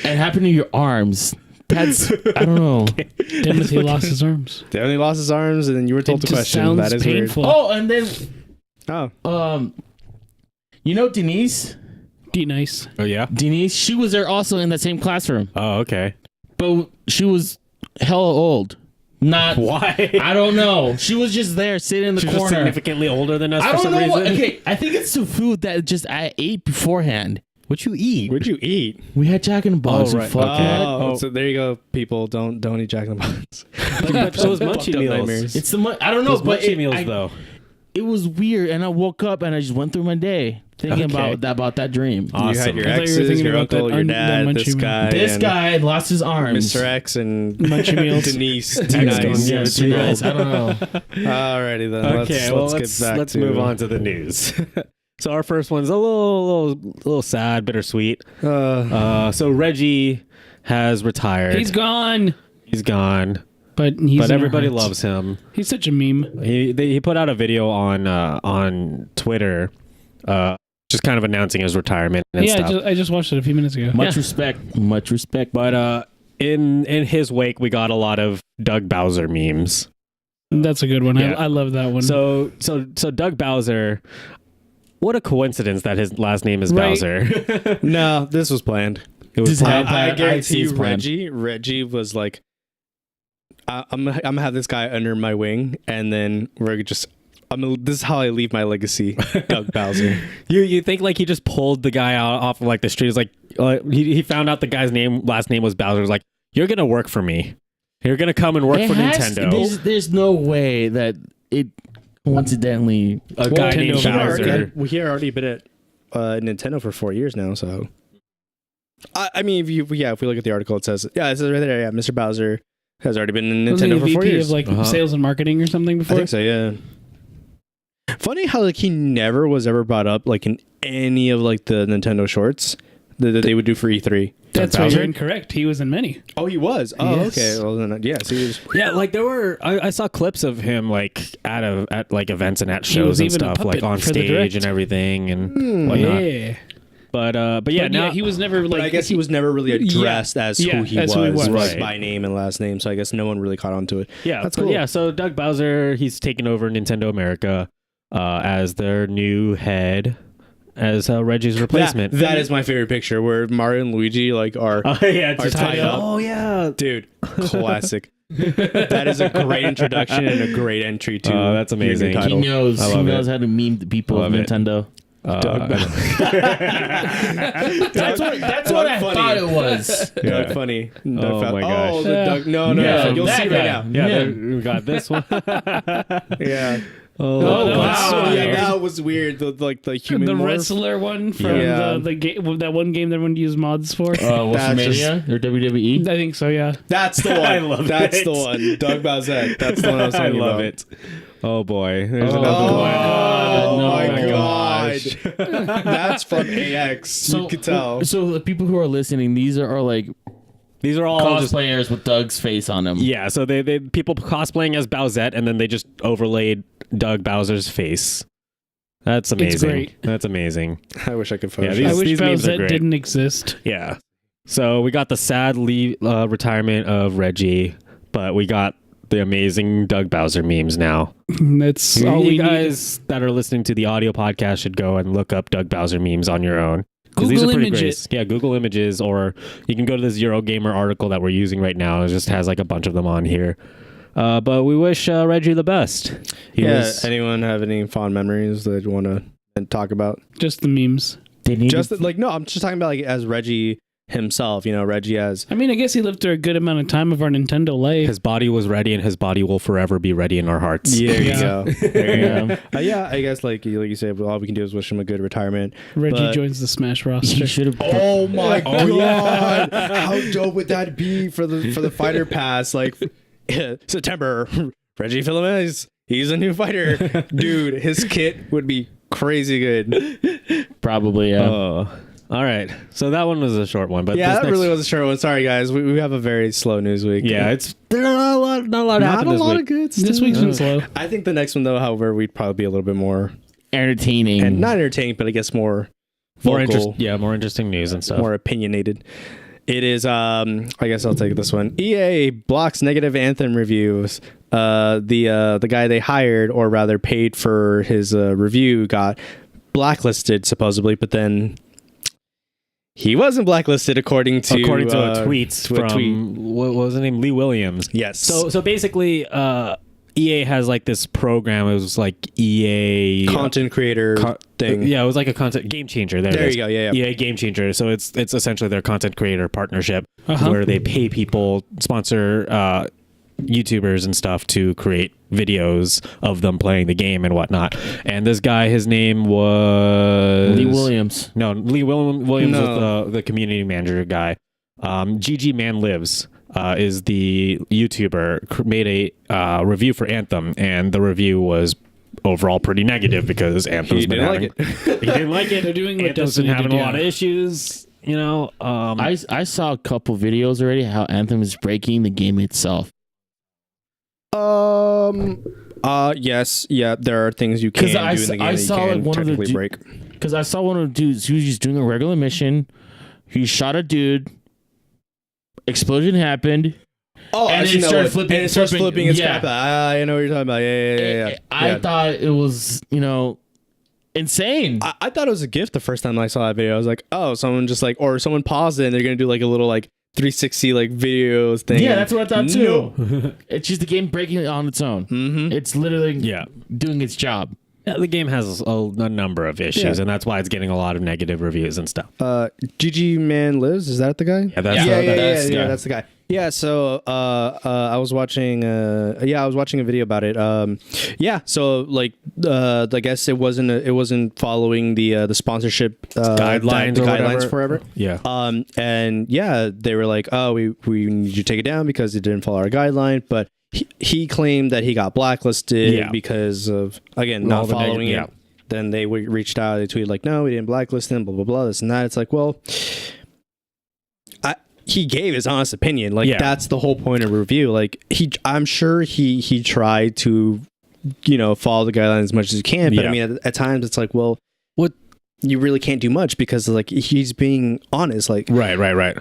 happened to your arms. That's I don't know. Timothy lost his arms. They only lost his arms, and then you were told It to just question. sounds That is painful. Oh, and then weird. Oh, Denise. Be nice. Oh, yeah? Denise, she was there also in that same classroom, Oh, okay. but she was hella old. Not Why? I don't know. She was just there sitting in the She's just corner. significantly older than us I for don't some know. reason. Okay, I think it's the food that just I ate beforehand. What you eat? What'd you eat? We had Jack in the Box. Oh, you right. fuckhead. Oh, so there you go, people. Don't eat Jack in the Box. But those munchie Fucked up meals. nightmares. It's the I don't know, Those but munchie meals, though. it was weird, and I woke up and I just went through my day thinking Okay. about that dream. You had Awesome. your I thought you were exes, thinking your about that uncle, your that dad, munchie this meal. guy, This and guy lost his arms. Mr. X, and Munchie meals. Denise. Too Too nice. nice. Yeah, too nice. I don't know. Alrighty then. Okay, let's move on to the news. So our first one's a little sad, bittersweet. So Reggie has retired. He's gone. He's gone. But he's But in our everybody hearts. loves him. He's such a meme. He put out a video on Twitter, just kind of announcing his retirement and Yeah, stuff. I just watched it a few minutes ago. Much respect. But in his wake, we got a lot of Doug Bowser memes. That's a good one. Yeah. I love that one. So Doug Bowser. What a coincidence that his last name is Right. Bowser. No, this was planned. It was Just planned. have- I guarantee it's you, planned. Reggie was like, I'm gonna have this guy under my wing, and then this is how I leave my legacy, Doug Bowser. You think like he just pulled the guy out off of like the street? It's like he found out the guy's last name was Bowser. He's like, you're gonna work for me. You're gonna come and work for Nintendo. There's no way that it coincidentally A guy Nintendo named of Bowser. He already been at Nintendo for 4 years now. So, I mean, if we look at the article, it says right there. Yeah, Mr. Bowser has already been in Wasn't he Nintendo for 4 VP years. of like sales and marketing or something I before? think so. Yeah. Funny how like he never was ever brought up like in any of like the Nintendo shorts that they would do for E3. That's Doug why Bowser? you're incorrect. He was in many. Oh, he was. Oh, Yes. okay. Well, then, yeah. So he was. Yeah, like there were. I saw clips of him like at like events and at He shows was and even a stuff, like puppet on for the stage direct. and everything and whatnot. Yeah. But yeah, But now he was never But like. I guess he was never really addressed as Yeah, who he as was, who he was. like, Right. by name and last name. So I guess no one really caught on to it. yeah, That's but cool. yeah. So Doug Bowser, he's taken over Nintendo America as their new head, as Reggie's replacement. That is my favorite picture where Mario and Luigi like are yeah, are tied up. Oh yeah, Dude, classic. That is a great introduction and a great entry to. that's amazing. your new he title. knows I love how to meme the people of Love it. Nintendo. Doug Bowser. That's what I funny. thought it was. Doug funny. Doug Oh Fowler. my gosh. Oh, the Doug. No. Yeah, You'll that see guy. right now. yeah. Yeah. We got this one. Yeah. Oh, that was so yeah, weird. that was weird. The human the morph. wrestler one from Yeah. the game, that one game that everyone used mods for. WrestleMania or WWE? I think so. Yeah. That's the one. I love That's it. the one. Doug Bowser. That's the one I was I talking love about. it. Oh boy, there's Oh, another Oh, one. God, no. my gosh. god. That's from AX. You could tell. So the people who are listening, these are like These are all just cosplayers with Doug's face on them. yeah. So they people cosplaying as Bowsette, and then they just overlaid Doug Bowser's face. That's amazing. great. That's amazing. I wish I could Yeah, Photoshop. these- I wish memes are Bowsette great. didn't exist. Yeah. So we got the sad retirement of Reggie, but we got the amazing Doug Bowser memes now. That's all we You need. guys that are listening to the audio podcast should go and look up Doug Bowser memes on your own. 'Cause these Google are pretty image great. it. Yeah, Google Images, or you can go to this Eurogamer article that we're using right now. It just has like a bunch of them on here. But we wish Reggie the best. He Yeah. was- Anyone have any fond memories that you want to talk about? Just the memes. They need Just like no, I'm just talking about like as Reggie himself. You know, Reggie as. I mean, I guess he lived through a good amount of time of our Nintendo life. his body was ready, and his body will forever be ready in our hearts. There you Yeah. go. There you Yeah. go. Yeah, I guess like you said, all we can do is wish him a good retirement. Reggie But- joins the Smash roster. He should have. Oh my Oh, god! How dope would that be for the fighter pass? Like September, Reggie Filament, he's a new fighter, dude. His kit would be crazy good. Probably, yeah. Oh. All right. So that one was a short one, but Yeah, this that next- really was a short one. Sorry guys, we have a very slow news week. Yeah, it's not a lot. Not a lot not happened a this lot week. of good stuff. This week's been slow. I think the next one though, however, we'd probably be a little bit more Entertaining. and not entertaining, but I guess more More vocal. more interesting news and stuff. More opinionated. It is I guess I'll take this one. EA blocks negative Anthem reviews. The guy they hired, or rather paid for his review, got blacklisted supposedly, but then he wasn't blacklisted according to a tweet from what was his name, Lee Williams. Yes. So basically, EA has like this program. It was like EA content creator thing. Yeah, it was like a content game changer. There you go. Yeah. EA Game Changer. So it's essentially their content creator partnership where they pay people, sponsor YouTubers and stuff to create videos of them playing the game and whatnot. And this guy, his name was Lee Williams. No, Lee Williams was the community manager guy. GG Man Lives is the YouTuber, made a review for Anthem, and the review was overall pretty negative because Anthem's been having like it. he didn't like it. They're doing what Anthem's been Destiny having did, a lot of issues. You know, I saw a couple videos already how Anthem is breaking the game itself. Yes, yeah, there are things you can do in the game that you can technically break. Because I saw one of the dudes, he was just doing a regular mission. He shot a dude. Explosion happened. Oh, and it started flipping. And it starts flipping its crap yeah. out. I know what you're talking about. Yeah. I thought it was, insane. I thought it was a gift the first time I saw that video. I was like, oh, someone just like, or someone paused it and they're gonna do like a little like 360 like videos thing. Yeah, that's what I thought too. It's just the game breaking it on its own. Mm-hmm. It's literally doing its job. yeah, the game has a number of issues, and that's why it's getting a lot of negative reviews and stuff. GG Man Lives, is that the guy? Yeah, that's That's the guy. Yeah, so I was watching a video about it. So like I guess it wasn't following the sponsorship guidelines forever. Yeah. And yeah, they were like, oh, we need you to take it down because it didn't follow our guideline, but he claimed that he got blacklisted because of, again, not following it. Then they reached out, they tweeted like, no, we didn't blacklist him, blah blah blah, this and that. It's like, well, he gave his honest opinion. Like that's the whole point of review. Like I'm sure he tried to, follow the guidelines as much as he can. But I mean, at times it's like, well, what, you really can't do much because like he's being honest. Like right.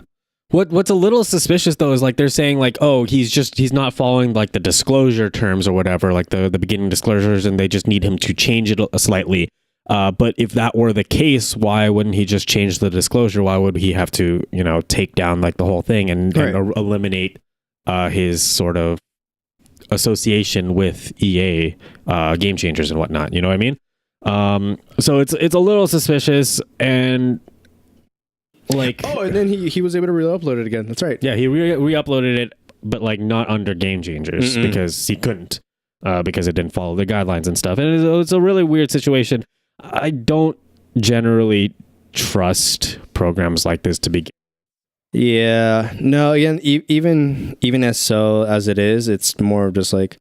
What's a little suspicious though is like they're saying like, oh, he's not following like the disclosure terms or whatever, like the beginning disclosures, and they just need him to change it slightly. But if that were the case, why wouldn't he just change the disclosure? Why would he have to, take down like the whole thing and eliminate his sort of association with EA game changers and whatnot? You know what I mean? So it's a little suspicious, and like, and then he was able to re-upload it again. That's right. Yeah, he re-uploaded it, but like not under game changers because he couldn't because it didn't follow the guidelines and stuff. And it's a really weird situation. I don't generally trust programs like this to begin. Yeah. No, again, even as it is, it's more of just like,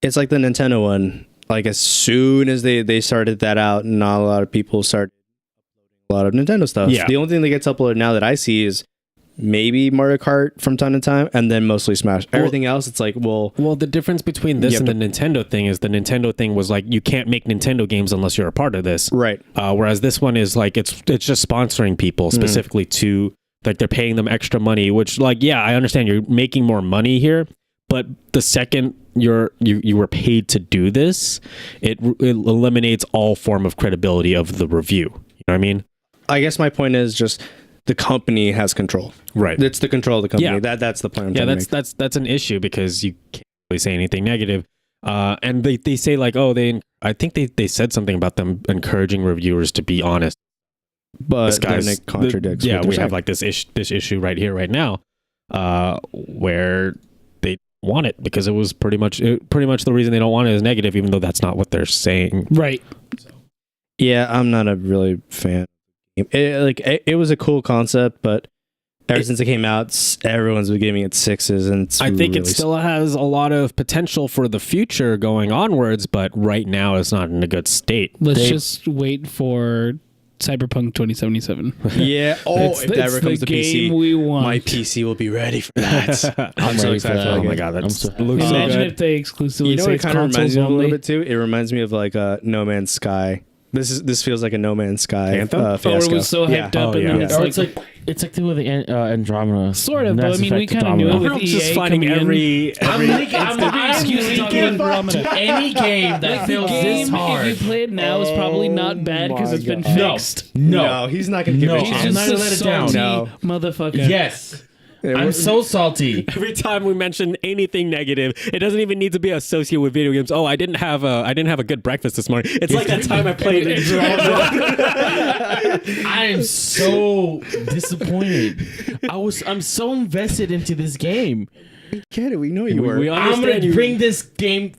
it's like the Nintendo one. Like as soon as they started that out, not a lot of people started uploading a lot of Nintendo stuff. Yeah. The only thing that gets uploaded now that I see is maybe Mario Kart from time to time, and then mostly Smash. Everything else, it's like, well, the difference between this and the Nintendo thing is the Nintendo thing was like, you can't make Nintendo games unless you're a part of this, right? Whereas this one is like, it's just sponsoring people specifically to, like, they're paying them extra money, which, like, yeah, I understand you're making more money here, but the second you were paid to do this, it eliminates all form of credibility of the review. You know what I mean? I guess my point is just, the company has control. Right. It's the control of the company. Yeah. That's the point. That's an issue because you can't really say anything negative. And they say like, I think they said something about them encouraging reviewers to be honest. But then it contradicts. We have like this issue right here, right now, where they want it because it was pretty much the reason they don't want it is negative, even though that's not what they're saying. Right. Yeah, I'm not a really fan. It was a cool concept, but ever since it came out, everyone's been giving it 6s, and I think it still has a lot of potential for the future going onwards, but right now it's not in a good state. Let's just wait for Cyberpunk 2077. Yeah. If that ever comes to game PC, we want. my PC will be ready for that. I'm so excited for that. Oh my god, looks so Imagine good. if they exclusively say it kind of reminds consoles me of a only. little bit too. It reminds me of like No Man's Sky. This feels like a No Man's Sky Anthem? Or fiasco. it was so hyped up, and then Or it's like it's like the with the Andromeda. sort of. But I Mass mean, we Effect kind of knew it Andromeda. with I'm just EA finding coming in. I'm Andromeda. any game that The feels this game, hard. if you play it now, is probably not bad because it's been No. fixed. No. he's not gonna give No, it a I'm chance. He's not just gonna a let it down. salty No. motherfucker. Yes. Yeah, I'm we're- so salty. Every time we mention anything negative, it doesn't even need to be associated with video games. Oh, I didn't have a good breakfast this morning. It's like that time I played I am so disappointed. I'm so invested into this game. Get it? We know you were. we I'm understand gonna you. bring this game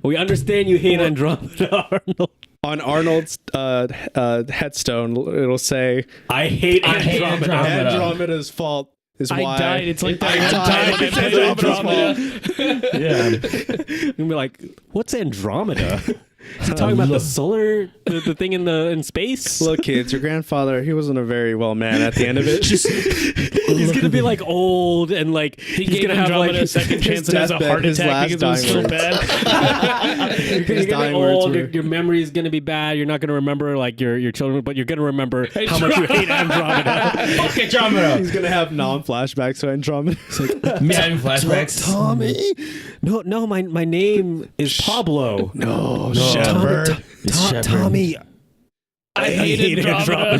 We understand you hate Andromeda, Arnold. On Arnold's headstone, it'll say I hate Andromeda. Andromeda's fault is I why died. It's like I that died. one It's time I played Andromeda's Andromeda. Yeah. And be like, what's Andromeda? Is he talking about the solar, the thing in space? Look, kids, your grandfather, he wasn't a very well man at the end of it. He's gonna be like old and like He he's gave gonna have Andromeda like a second chance and has a deathbed, heart his attack because it was last so dying bad. you're gonna His get dying old. words Your, were- your memory is gonna be bad. You're not gonna remember like your children, but you're gonna remember how much you hate Andromeda. Fuck Andromeda. He's gonna have non-flashbacks to Andromeda. Me having flashbacks. Tommy, no, my name is Pablo. No, Shepard. It's Shepard. Tommy. I hate Andromeda.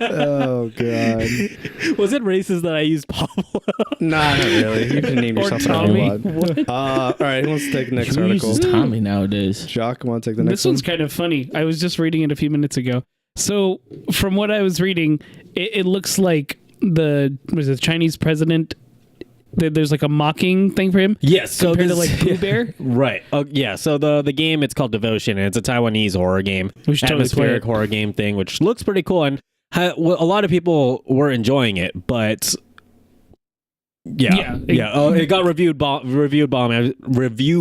Oh god. Was it racist that I used Pablo? Nah, not really. You can name Or yourself Tommy. whatever you want. All right, who wants to take the next Who article? uses Tommy nowadays? Jacques, want to take the next This one's kind of funny. I was just reading it a few minutes ago. So, from what I was reading, it looks like the Chinese president. There's like a mocking thing for him. Yes. So compared to this- like Pooh Bear. Right. Oh, yeah. So the game, it's called Devotion, and it's a Taiwanese horror game, We should totally play atmospheric it. horror game thing, which looks pretty cool, and a lot of people were enjoying it, but Yeah. it got review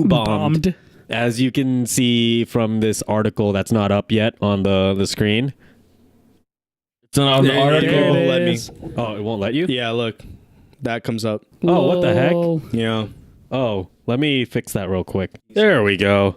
bombed, as you can see from this article that's not up yet on the screen. It's not on the There article. it won't let me. is. Oh, it won't let you. Yeah, look, that comes up. Oh, what the heck? Whoa. Yeah. Oh, let me fix that real quick. There we go.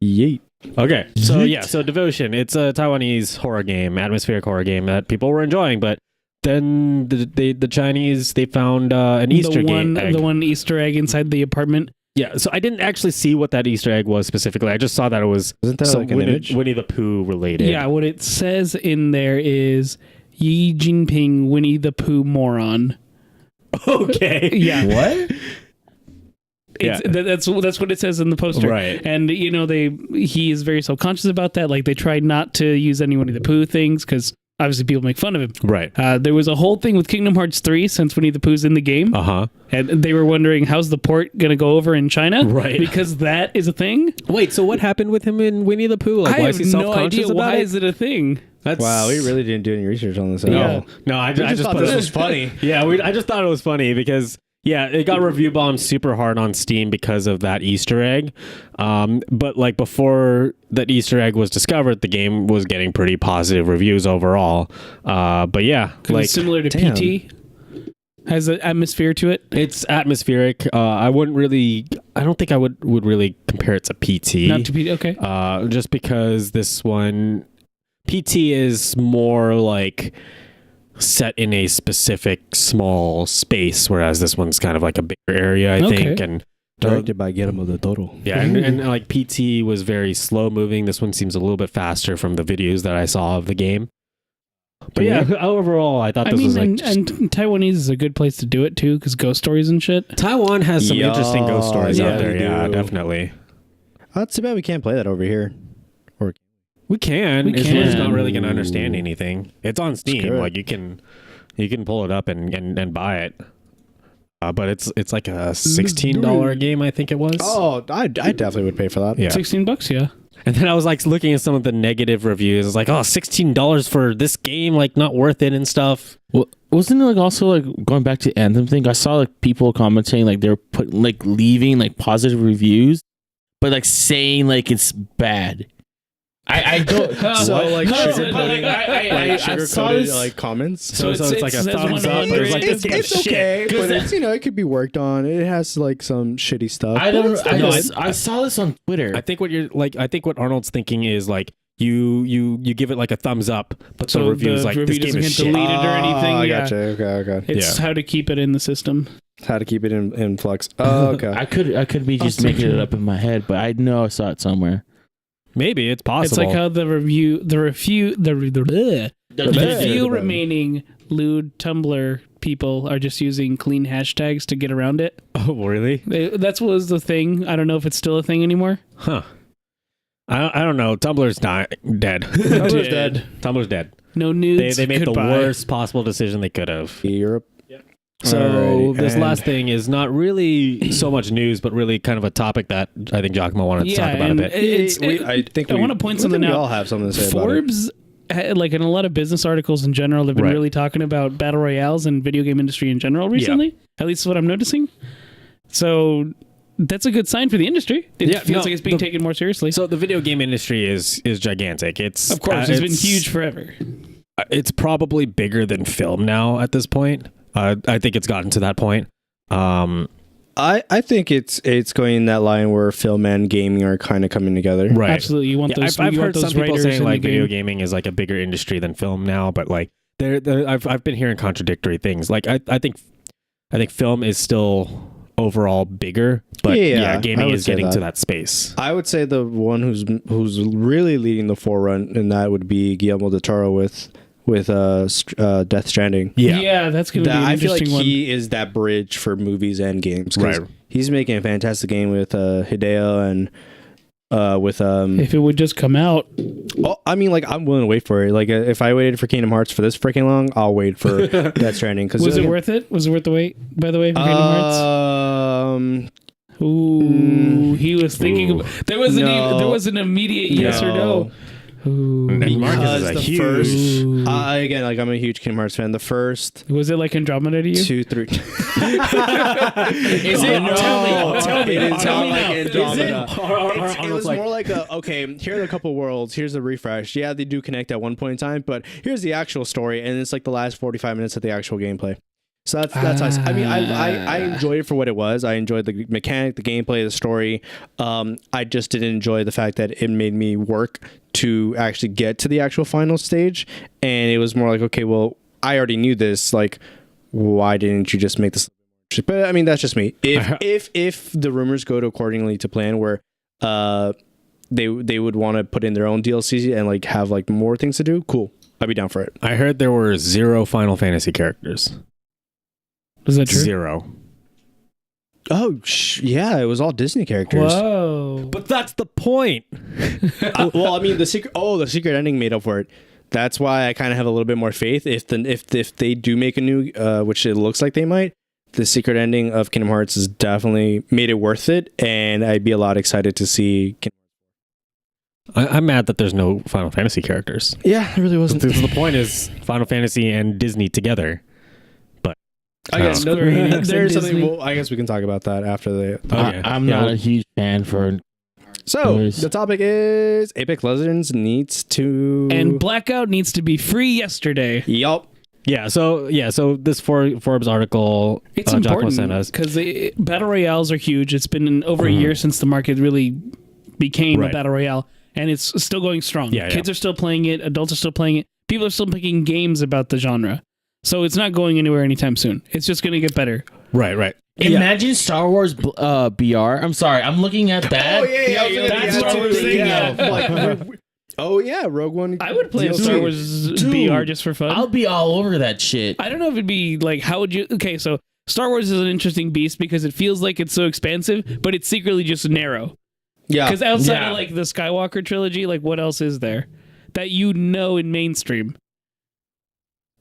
Yeet. Okay, so Devotion, it's a Taiwanese horror game, atmospheric horror game that people were enjoying, but then the Chinese, they found an Easter egg. The one Easter egg inside the apartment. Yeah, so I didn't actually see what that Easter egg was specifically. I just saw that it was Isn't that like an image? Winnie the Pooh related. Yeah, what it says in there is Xi Jinping, Winnie the Pooh moron. Okay. Yeah. What? It's, that's what it says in the poster. Right. And he is very self-conscious about that. Like they tried not to use any Winnie the Pooh things because obviously people make fun of him. Right. There was a whole thing with Kingdom Hearts 3 since Winnie the Pooh's in the game. Uh-huh. And they were wondering how's the port going to go over in China? Right. Because that is a thing. Wait, so what happened with him in Winnie the Pooh? Like, I why have is he no self-conscious idea. about Why it? is it a thing? That's, Wow, we really didn't do any research on this at Yeah. all. No, I I just just thought put this it- was funny. Yeah, I just thought it was funny because it got review bombed super hard on Steam because of that Easter egg. But like before that Easter egg was discovered, the game was getting pretty positive reviews overall. But yeah, 'Cause like it's similar to damn. PT. Has an atmosphere to it. it's atmospheric. I don't think I would really compare it to PT. Not to PT. Okay. Just because this one, PT is more like set in a specific small space, whereas this one's kind of like a bigger area, I think. Okay. And Directed by Guillermo del Toro. yeah, and like PT was very slow moving. This one seems a little bit faster from the videos that I saw of the game. But yeah, overall, I thought this was like and Taiwanese is a good place to do it too, because ghost stories and shit. Taiwan has some interesting ghost stories yeah, out there. they Yeah, do. definitely. That's too bad we can't play that over here. We can. We It's we're just can. not really going to understand anything. It's on Steam. Screw it. Like you can pull it up and buy it. But it's like a $16 game, I think it was. Oh, I definitely would pay for that. Yeah. $16, yeah. And then I was like looking at some of the negative reviews. It's like, oh, $16 for this game, like not worth it and stuff. Well, wasn't it like also like going back to Anthem thing? I saw like people commenting like they're leaving like positive reviews, but like saying like it's bad. I don't. So like No, sugar but, coated, I sugar saw coated this- like comments. So it's like a says thumbs up. 100. There's like It's, this it's shit. okay, but that- it's it could be worked on. It has like some shitty stuff. I but don't. it's still good. I saw this on Twitter. I think what Arnold's thinking is like you give it like a thumbs up, but So the reviews the like review this game doesn't is get shit. deleted or anything. I Yeah. gotcha. Okay. It's how to keep it in the system. How to keep it in flux. Oh, okay. I could be just Awesome. making it up in my head, but I know I saw it somewhere. Maybe it's possible. It's like how the few remaining lewd Tumblr people are just using clean hashtags to get around it. oh really? That's what was the thing. I don't know if it's still a thing anymore. Huh. I don't know. Tumblr's not dead. Tumblr's dead. Tumblr's dead. No nudes. They made Goodbye. the worst possible decision they could have. Europe. So Alrighty, this and- last thing is not really so much news, but really kind of a topic that I think Giacomo wanted to talk about a and bit. I want to point something We out. all have something to say about it. Forbes, like in a lot of business articles in general, they've been Right. really talking about battle royales and video game industry in general recently. At least what I'm noticing. So that's a good sign for the industry. It Yeah, feels no, like it's being taken more seriously. So the video game industry is gigantic. It's of course, it's been huge forever. It's probably bigger than film now at this point. I think it's gotten to that point. I think it's going in that line where film and gaming are kind of coming together. Right. Absolutely, you want Yeah, those. I've you want heard those some people writers saying in like the video game. gaming is like a bigger industry than film now, but like I've been hearing contradictory things. Like I think film is still overall bigger, but Yeah, I gaming would is say getting to that. that space. I would say the one who's really leading the forefront, and that would be Guillermo del Toro with Death Stranding. Yeah, that's going to be an I feel like interesting one. he is that bridge for movies and games. 'Cause Right. He's making a fantastic game with Hideo and with If it would just come out, I mean, like I'm willing to wait for it. Like if I waited for Kingdom Hearts for this freaking long, I'll wait for Death Stranding. Because was it worth it? Was it worth the wait? By the way, for Kingdom Hearts. Ooh, he was thinking. Ooh. There was No. there was an immediate yes or no. Ooh. And Marcus is a the huge. first, Ooh. again, like I'm a huge Kingdom Hearts fan. The first Was it like Andromeda to you? 2, 3. Is Oh, it? no. Tell me. It is Tell not me like now. Andromeda. It was like, more like here are the couple worlds, here's the refresh. Yeah, they do connect at one point in time, but here's the actual story, and it's like the last 45 minutes of the actual gameplay. So that's nice. I mean, I enjoyed it for what it was. I enjoyed the mechanic, the gameplay, the story. I just didn't enjoy the fact that it made me work to actually get to the actual final stage, and it was more like, okay, well, I already knew this. Like, why didn't you just make this? But I mean, that's just me. If the rumors go to accordingly to plan, where they would want to put in their own DLC and like have like more things to do, cool. I'd be down for it. I heard there were 0 Final Fantasy characters. Was that true? 0. Oh, yeah, it was all Disney characters. Whoa. But that's the point. Well, I mean, the secret ending made up for it. That's why I kind of have a little bit more faith. If they do make a new, which it looks like they might, the secret ending of Kingdom Hearts has definitely made it worth it, and I'd be a lot excited to see. I'm mad that there's no Final Fantasy characters. Yeah, it really wasn't. The point is Final Fantasy and Disney together. I guess Square Enix and there's something. Disney. Well, I guess we can talk about that after the. Okay. I'm not a huge fan for. So Nice. the topic is Apex Legends needs to And Blackout needs to be free yesterday. Yup. So this Forbes article It's Giacomo sent important us. because battle royales are huge. It's been over a year since the market really became a Right. battle royale, and it's still going strong. Yeah, Kids are still playing it. Adults are still playing it. People are still making games about the genre. So it's not going anywhere anytime soon. It's just going to get better. Right. Imagine Star Wars BR. I'm sorry, I'm looking at that. That's what I was thinking of. Oh yeah, Rogue One. I would play a DLC. Star Wars Dude, BR just for fun. I'll be all over that shit. I don't know if it'd be like, how would you? Okay, so Star Wars is an interesting beast because it feels like it's so expansive, but it's secretly just narrow. Yeah. Because outside Yeah. of like the Skywalker trilogy, like what else is there that you know in mainstream?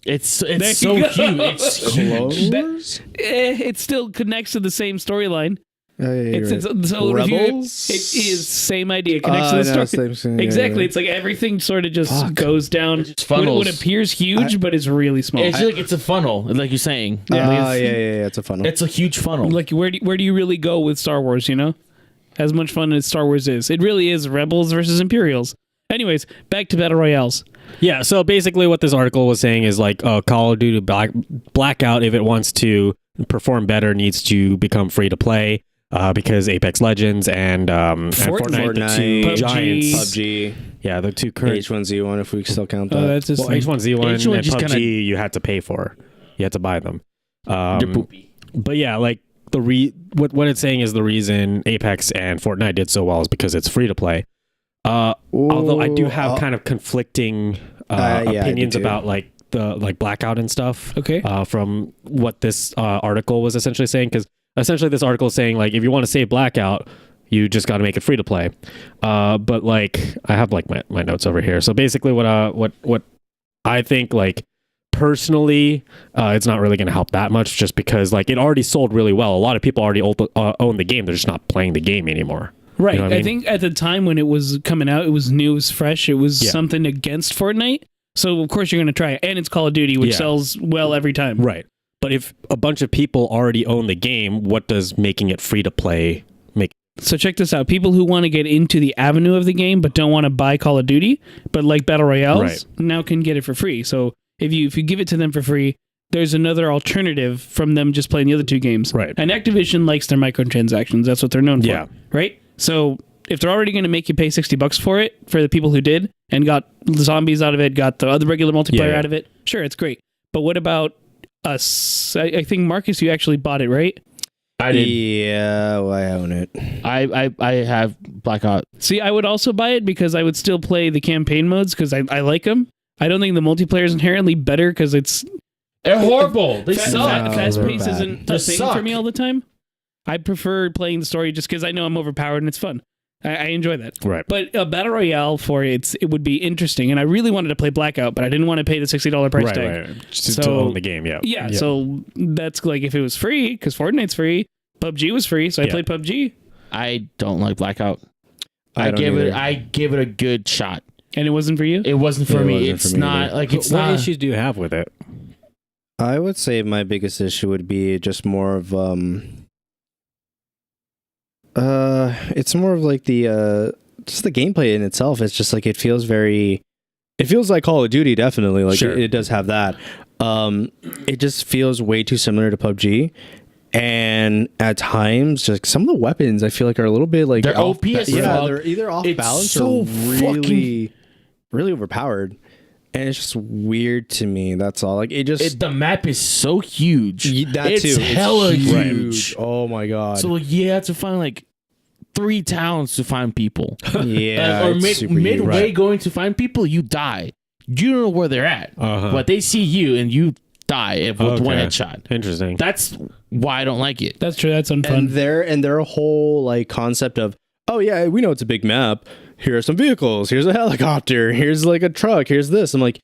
It's There so you go. huge. It's huge. Wars? It still connects to the same storyline. Yeah, It's so Rebels? it is same idea. Connects to the story. Exactly. It's like everything sort of just goes down. It's funnels. What appears huge, but is really small. It's like it's a funnel, like you're saying. Yeah, Like, it's a funnel. it's a huge funnel. Like where do you really go with Star Wars? You know, as much fun as Star Wars is, it really is Rebels versus Imperials. Anyways, back to battle royales. Yeah, so basically what this article was saying is like Call of Duty Blackout, if it wants to perform better, needs to become free to play because Apex Legends and Fortnite, the two PUBG. giants. PUBG, Yeah, the two current H1Z1, if we still count that. Oh, that's just well, H1Z1 and H1 just PUBG kinda- you had to pay for. You had to buy them. They're poopy. But yeah, like what it's saying is the reason Apex and Fortnite did so well is because it's free to play. Although I do have kind of conflicting opinions I do too. about like the Blackout and stuff. Okay. From what this article was essentially saying, because essentially this article is saying like if you want to save Blackout, you just got to make it free to play. But like I have like my notes over here. So basically, what I think like personally, it's not really going to help that much, just because like it already sold really well. A lot of people already own the game. They're just not playing the game anymore. Right. You know what I I mean? think at the time when it was coming out, it was new, it was fresh, it was something against Fortnite. So of course you're going to try it, and it's Call of Duty, which sells well every time. Right. But if a bunch of people already own the game, what does making it free to play make? So check this out. People who want to get into the avenue of the game but don't want to buy Call of Duty, but like Battle Royales, now can get it for free. So if you give it to them for free, there's another alternative from them just playing the other two games. Right. And Activision likes their microtransactions. That's what they're known for. Yeah. Right? So if they're already going to make you pay $60 for it, for the people who did and got zombies out of it, got the other regular multiplayer out of it, sure, it's great. But what about us? I think, Marcus, you actually bought it, right? I did. Yeah, well, I own it. I have Blackout. See, I would also buy it because I would still play the campaign modes because I like them. I don't think the multiplayer is inherently better because it's They're horrible. They suck. fast they're pace bad. isn't They a thing suck. for me all the time. I prefer playing the story just because I know I'm overpowered and it's fun. I enjoy that. Right. But a battle royale for it would be interesting, and I really wanted to play Blackout, but I didn't want to pay the $60 price tag. Right. Just to So- own the game. Yeah. Yeah, so that's like if it was free, because Fortnite's free, PUBG was free, so I played PUBG, I don't like Blackout. I don't either. I give it a good shot. and it wasn't for you. It wasn't for It me. wasn't It's for me not either. like it's what not. issues do you have with it? I would say my biggest issue would be just more of it's more of like the just the gameplay in itself. It's just like it feels like Call of Duty, definitely. Like Sure. it does have that. It just feels way too similar to PUBG. And at times, just some of the weapons I feel like are a little bit like They're off, OP as yeah, fuck. they're either off It's balance so or really, really overpowered. And it's just weird to me. That's all. Like it just The map is so huge. that it's too. hella It's huge. Oh my god. So like, you have to find like 3 towns to find people. yeah, or it's super huge. midway going to find people, you die. You don't know where they're at, Uh-huh. but they see you and you die with one Okay. headshot. Interesting. That's why I don't like it. That's true. That's unfun. And their whole like concept of, oh yeah, we know it's a big map. Here are some vehicles. Here's a helicopter. Here's like a truck. Here's this. I'm like,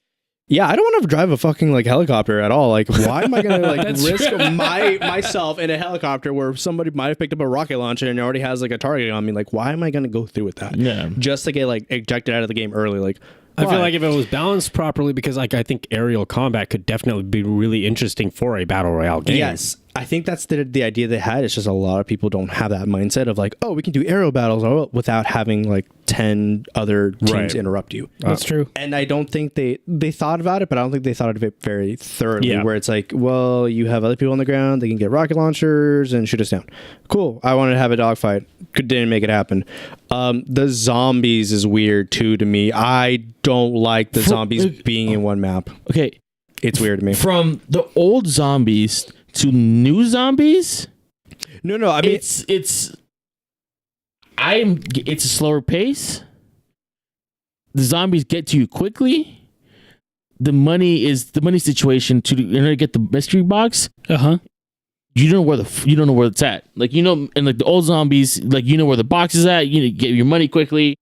yeah, I don't want to drive a fucking like helicopter at all. Like, why am I gonna like risk myself in a helicopter where somebody might have picked up a rocket launcher and already has like a target on me? Like, why am I gonna go through with that? Yeah. Just to get like ejected out of the game early? Like, I feel why? like if it was balanced properly, because like I think aerial combat could definitely be really interesting for a battle royale game. Yes, I think that's the idea they had. It's just a lot of people don't have that mindset of like, oh, we can do aerial battles without having like 10 other teams Right. interrupt you. That's true. And I don't think they thought about it, but I don't think they thought of it very thoroughly. Yeah. Where it's like, well, you have other people on the ground, they can get rocket launchers and shoot us down. Cool. I wanted to have a dogfight. Didn't make it happen. The zombies is weird too to me. I don't like the zombies being in one map. Okay, It's weird to me. from the old zombies to new zombies, No, I mean, it's a slower pace. The zombies get to you quickly. The money situation to get the mystery box. You don't know where it's at. Like, you know, and like the old zombies, like, you know where the box is at. You get your money quickly.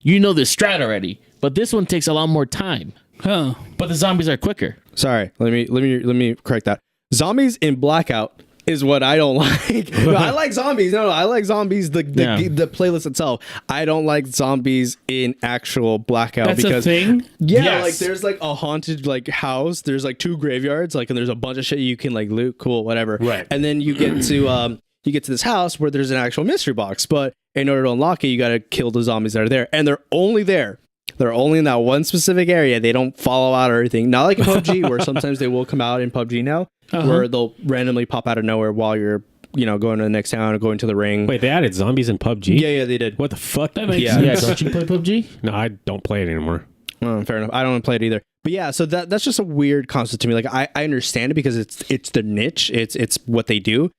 You know the strat already. But this one takes a lot more time. Huh. But the zombies are quicker. sorry. Let me correct that. Zombies in Blackout is what I don't like. No, I like zombies. No, I like zombies. The playlist itself. I don't like zombies in actual Blackout That's because a thing? yeah, Yes. like there's like a haunted like house. There's like 2 graveyards. Like and there's a bunch of shit you can like loot. Cool, whatever. Right. And then you get to this house where there's an actual mystery box. But in order to unlock it, you got to kill the zombies that are there, and they're only there they're only in that one specific area. They don't follow out or anything. Not like in PUBG, where sometimes they will come out in PUBG now, where they'll randomly pop out of nowhere while you're, going to the next town or going to the ring. Wait, they added zombies in PUBG? Yeah, they did. What the fuck? Yeah, don't you play PUBG? No, I don't play it anymore. Fair enough. I don't play it either. But yeah, so that's just a weird concept to me. Like I understand it because it's the niche. It's what they do.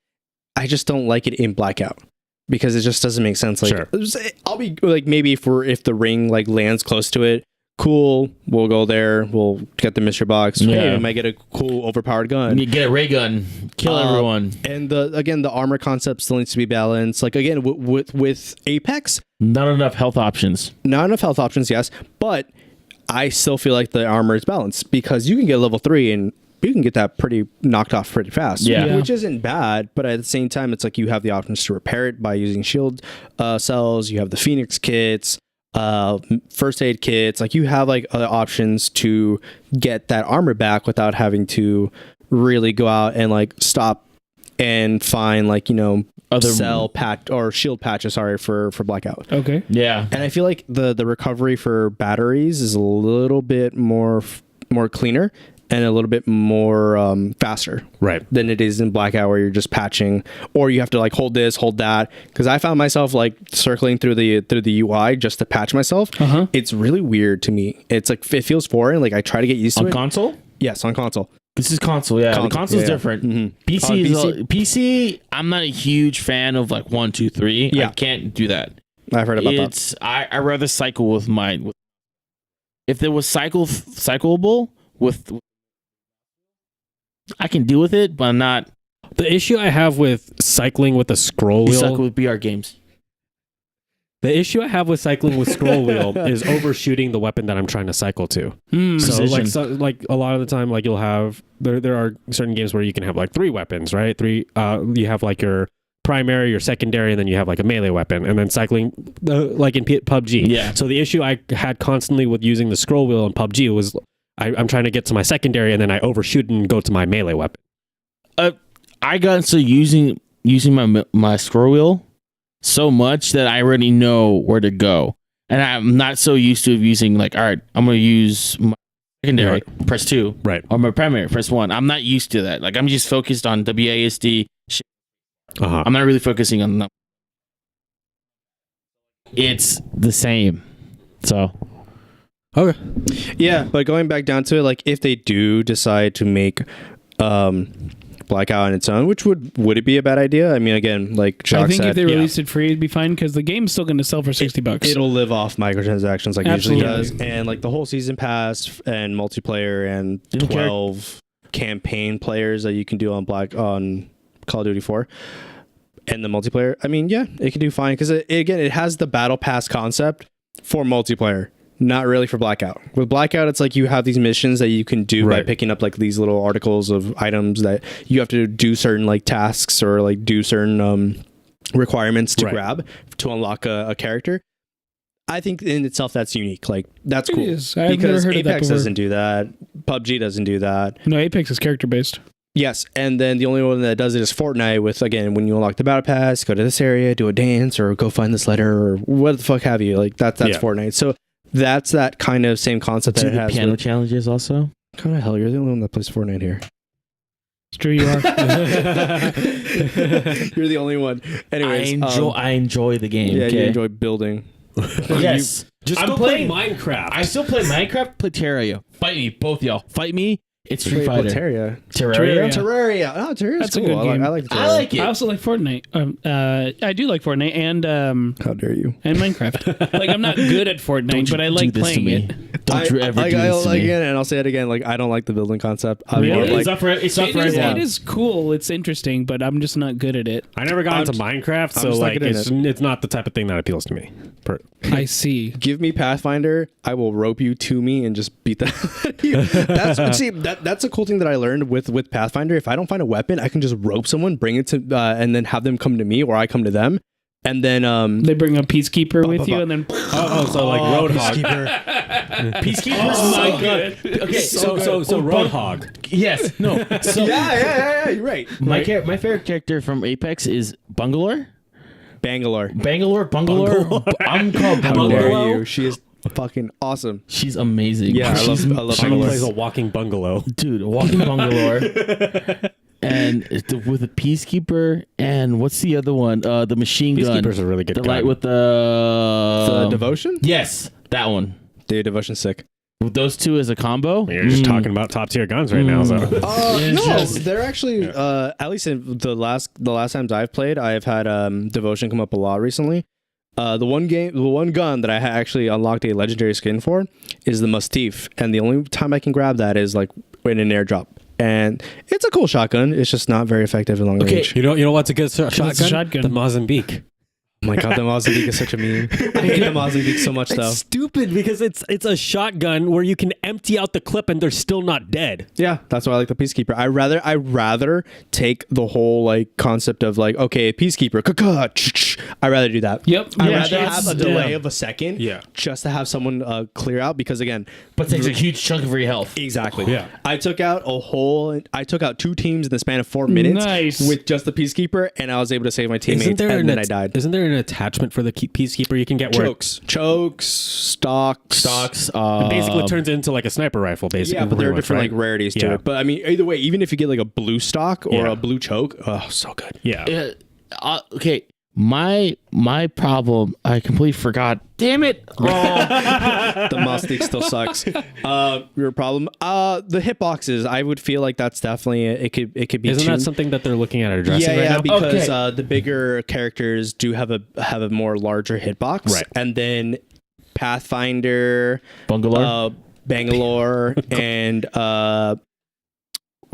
I just don't like it in Blackout because it just doesn't make sense. Like Sure. I'll be like, maybe if the ring like lands close to it, cool. We'll go there. We'll get the mystery box. Yeah. Hey, we might get a cool overpowered gun. You get a ray gun, kill everyone. And the armor concept still needs to be balanced. Like again, with Apex, Not enough health options. not enough health options, yes, but I still feel like the armor is balanced because you can get level 3 and you can get that pretty knocked off pretty fast. Yeah. Which isn't bad, but at the same time, it's like you have the options to repair it by using shield cells. You have the Phoenix kits, first aid kits. Like you have like other options to get that armor back without having to really go out and like stop and find like, Other cell patch or shield patches, for Blackout. Okay. Yeah. And I feel like the recovery for batteries is a little bit more cleaner and a little bit more faster Right. than it is in Blackout, where you're just patching, or you have to like hold this, hold that. Because I found myself like circling through the UI just to patch myself. It's really weird to me. It's like it feels foreign. Like I try to get used to On it. console? Yes, on console. This is console, yeah. The console's yeah. different. Mm-hmm. PC is PC? PC. I'm not a huge fan of like 1, 2, 3. Yeah. I can't do that. I've heard about that. It's I rather cycle with mine. If there was cyclable with, I can deal with it, but I'm not. The issue I have with cycling with a scroll You cycle wheel, with BR games. the issue I have with cycling with scroll wheel is overshooting the weapon that I'm trying to cycle to. So Precision. like a lot of the time, like you'll have there are certain games where you can have like 3 weapons, right? You have like your primary, your secondary, and then you have like a melee weapon, and then cycling like in PUBG. Yeah. So the issue I had constantly with using the scroll wheel in PUBG was I'm trying to get to my secondary, and then I overshoot and go to my melee weapon. I got into using my scroll wheel so much that I already know where to go, and I'm not so used to using like, all right, I'm gonna use my secondary, press 2, Right. or my primary, press 1. I'm not used to that. Like I'm just focused on WASD. I'm not really focusing on them. It's the same. So Okay. Yeah, but going back down to it, like if they do decide to make Blackout on its own, which would it be a bad idea? I mean, again, like Jacques I think said, if they released it free, it'd be fine because the game's still going to sell for $60. it'll live off microtransactions like it usually Absolutely. does, and like the whole season pass and multiplayer and Didn't care. 12 campaign players that you can do on Call of Duty 4 and the multiplayer. I mean, yeah, it can do fine because it has the battle pass concept for multiplayer. Not really for Blackout. With Blackout, it's like you have these missions that you can do by Right. picking up like these little articles of items that you have to do certain like tasks or like do certain requirements to Right. grab to unlock a character. I think in itself that's unique. Like that's It cool is. I've never because heard of that Apex before. doesn't do that. PUBG doesn't do that. No, Apex is character based. Yes, and then the only one that does it is Fortnite. With again, when you unlock the battle pass, go to this area, do a dance, or go find this letter, or what the fuck have you. Like that's Yeah. Fortnite. So that's that kind of same concept do that it the has. piano with- challenges also. Kind of hell, you're the only one that plays Fortnite here. It's true, you are. You're the only one. Anyways, I enjoy the game. yeah, okay? you enjoy building. Yes. Just I'm go playing play Minecraft. I still play Minecraft, play Terraria. Fight me, both y'all. Fight me. It's Street Wait, Fighter. Terraria. Terraria. Terraria. Oh, Terraria's That's a cool. good game. I like the Terraria. I like it. I also like Fortnite. I do like Fortnite and How dare you? Minecraft. Like I'm not good at Fortnite, Don't but I you do like this to playing me. it. Don't you ever do this to me. Again, and I'll say it again. Like I don't like the building concept. I'm Really? more It's like not for It is cool. It's interesting, but I'm just not good at it. I never got I'm into just- Minecraft, I'm so just not like good at it's not the type of thing that appeals to me. I see. give me Pathfinder, I will rope you to me and just beat the hell out of you. That's a cool thing that I learned with Pathfinder. If I don't find a weapon, I can just rope someone, bring it to, and then have them come to me, or I come to them, and then They bring a peacekeeper with you, and then So like Roadhog. Peacekeepers. Oh my my god. Okay, So Roadhog. Yes. No. So yeah, you're right. my favorite character from Apex is Bangalore. Bangalore. I'm called How Bangalore. dare you? She is fucking awesome. She's amazing. Yeah, I love She Bangalore. plays a walking bungalow. Dude, walking Bangalore. And with a Peacekeeper and what's the other one? The machine gun. Peacekeeper's a really good The gun. light with The Devotion? Yes, that one. Dude, Devotion's sick. With those two as a combo. You're just talking about top tier guns right now. So It's No, just- they're actually at least in the last times I've played, I've had Devotion come up a lot recently. The one gun that I actually unlocked a legendary skin for is the Mastiff, and the only time I can grab that is like in an airdrop. And it's a cool shotgun. It's just not very effective in long range. you know what's a good shotgun? What's a shotgun? The Mozambique. Oh my god, the Mozambique is such a meme. I hate the Mozambique so much though. It's stupid because it's a shotgun where you can empty out the clip and they're still not dead. Yeah, that's why I like the Peacekeeper. I rather take the whole like concept of like, okay, Peacekeeper, I rather do that. Yep. I Yeah, rather that's- have a delay yeah. of a second, Yeah. just to have someone clear out because again, But takes a huge chunk of your health. exactly. Yeah. I took out 2 teams in the span of 4 minutes Nice. with just the Peacekeeper, and I was able to save my teammates, and then I died. Isn't there an attachment for the Peacekeeper you can get where Chokes, stocks. Stocks. it basically turns into like a sniper rifle, basically? Yeah, but there are pretty much, different right? like rarities to Yeah. it. But I mean, either way, even if you get like a blue stock or Yeah. a blue choke, oh, so good. Yeah. Okay. My problem, I completely forgot. Damn it! The Mustic still sucks. Your problem. The hitboxes. I would feel like that's definitely it could be. Isn't that tuned. something that they're looking at addressing Yeah, right now? because Okay. the bigger characters do have a more larger hitbox, Right. And then Pathfinder, Bangalore. Bangalore, and what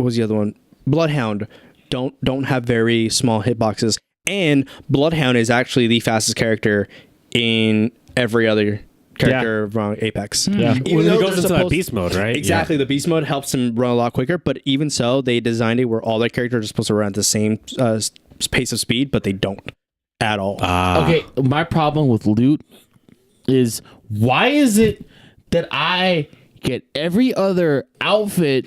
was the other one? Bloodhound don't have very small hitboxes, and Bloodhound is actually the fastest character in every other character from Apex. Yeah. Even Well, though it goes they're into that supposed- beast mode, right? Exactly, the beast mode helps him run a lot quicker, but even so, they designed it where all their characters are supposed to run at the same pace of speed, but they don't at all. Okay, my problem with loot is why is it that I get every other outfit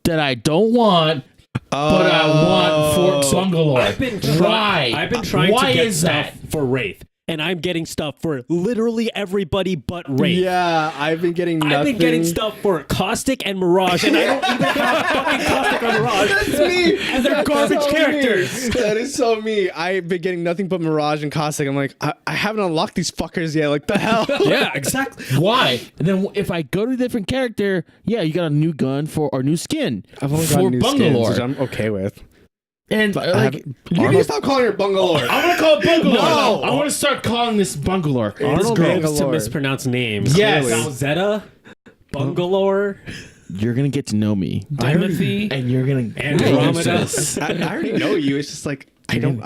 that I don't want, but I want Fort Bangalore? I've been trying Why to get is stuff that? for Wraith, and I'm getting stuff for literally everybody but Wraith. Yeah, I've been getting nothing. I've been getting stuff for Caustic and Mirage, and I don't even have fucking Caustic or Mirage. That's me. And they're garbage so characters. Me. That is so me. I've been getting nothing but Mirage and Caustic. I'm like, I haven't unlocked these fuckers yet. Like the hell? Yeah, exactly. Why? And then if I go to a different character, yeah, you got a new gun or new skin I've only for got new skins, Bangalore. which I'm okay with. And But I like, haven't- you need to stop calling her Bangalore. I want to call it Bangalore. No. I want to start calling this Bangalore. Arnold loves to Bangalore. mispronounce names. Yes. Zeta, Bangalore, You're gonna get to know me, Timothy. and you're gonna Andromeda. I already know you. It's just like I'm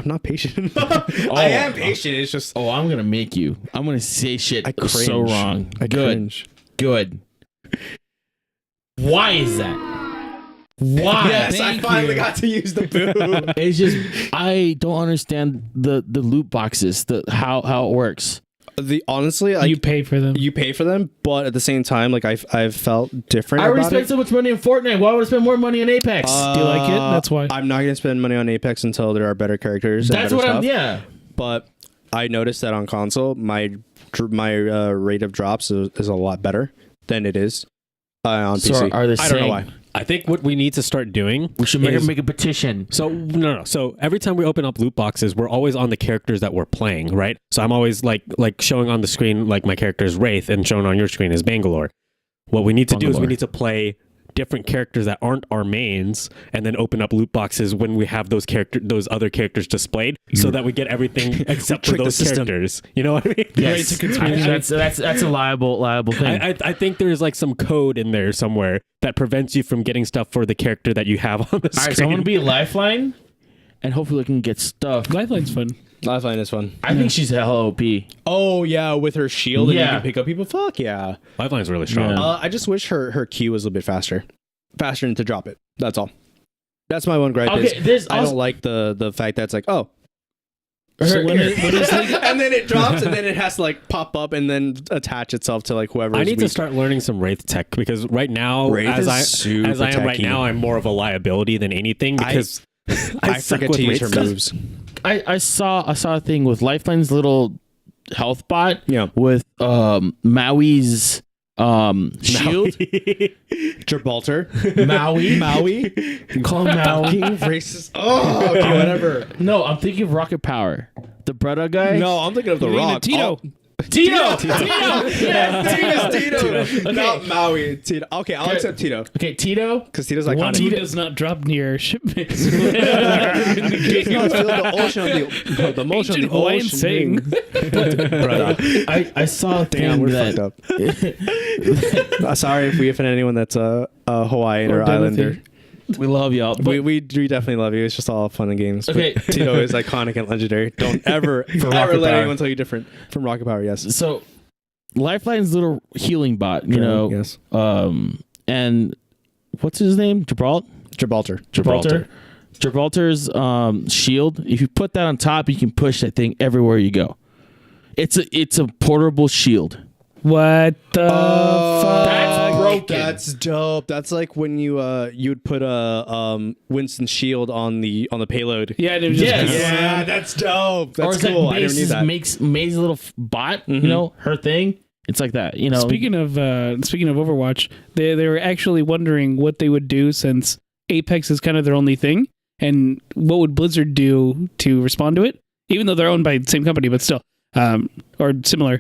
not patient. I am patient. It's just Oh, I'm gonna make you. I'm gonna say shit I cringe. so wrong. I Good. cringe. Good. Why is that? Why? Yes, I finally got to use the boom. It's just I don't understand the loot boxes, how it works. Honestly, like, You pay for them. you pay for them, but at the same time, like I've felt different. I already about spent it. so much money in Fortnite. Why would I spend more money in Apex? Do you like it? That's why. I'm not gonna spend money on Apex until there are better characters. That's and what better I'm. stuff. Yeah. But I noticed that on console, my rate of drops is a lot better than it is on So PC. are they I don't know saying- why. I think what we need to start doing. We should make a petition. So no. So every time we open up loot boxes, we're always on the characters that we're playing, right? So I'm always like showing on the screen like my character is Wraith, and showing on your screen is Bangalore. What we need to do is we Bangalore. need to play different characters that aren't our mains, and then open up loot boxes when we have those other characters displayed, so that we get everything except for Trick the those system. characters. You know what I mean? Yes, that's a liable thing. I think there's like some code in there somewhere that prevents you from getting stuff for the character that you have on the screen. All right, so I'm gonna be a Lifeline, and hopefully I can get stuff. Lifeline's fun. Lifeline is fun. I think she's hella OP. Oh yeah, with her shield and you Yeah. can pick up people. Fuck yeah. Lifeline's really strong. Yeah. I just wish her Q was a little bit faster to drop it. That's all. That's my one gripe. Okay, is there's I also- don't like the fact that it's like So when and then it drops and then it has to like pop up and then attach itself to like whoever. I is need to weak. start learning some Wraith tech because right now, Wraith as is I super am right techy. now, I'm more of a liability than anything because I suck forget with to use her Wraith stuff. moves. I saw a thing with Lifeline's little health bot Yeah. with Maui's shield. Gibraltar. Maui. Call him Maui. Fucking racist. Oh, okay, whatever. No, I'm thinking of Rocket Power. The brother guy. No, I'm thinking of the You mean Rock. Tito. Tito. Tito. Not Maui. Tito. Okay, I'll accept Tito Okay, Tito. because Tito's One iconic. He Tito- does not drop near shipments. Does not feel the ocean of the motion of Ancient the Hawaiian ocean. saying. Brother. I saw a thing Damn, we're that fucked up. Sorry if we offend anyone that's a Hawaiian or Islander. we love y'all. But We definitely love you. It's just all fun and games. But Okay. Tito is iconic and legendary. Don't ever Rocket let Power. anyone tell you different from Rocket Power. Yes. so Lifeline's little healing bot, you know, Yes. and what's his name? Gibraltar. Gibraltar's shield. If you put that on top, you can push that thing everywhere you go. It's a portable shield. What the fuck? That's broken. That's dope. That's like when you'd put a Winston shield on the payload. Yeah, it was just Yes. Yeah, that's dope. or That's it's cool. like I never knew that. makes May's little bot, you know, her thing. It's like that, you know. Speaking of Overwatch, they were actually wondering what they would do since Apex is kind of their only thing, and what would Blizzard do to respond to it, even though they're owned by the same company, but still, or similar.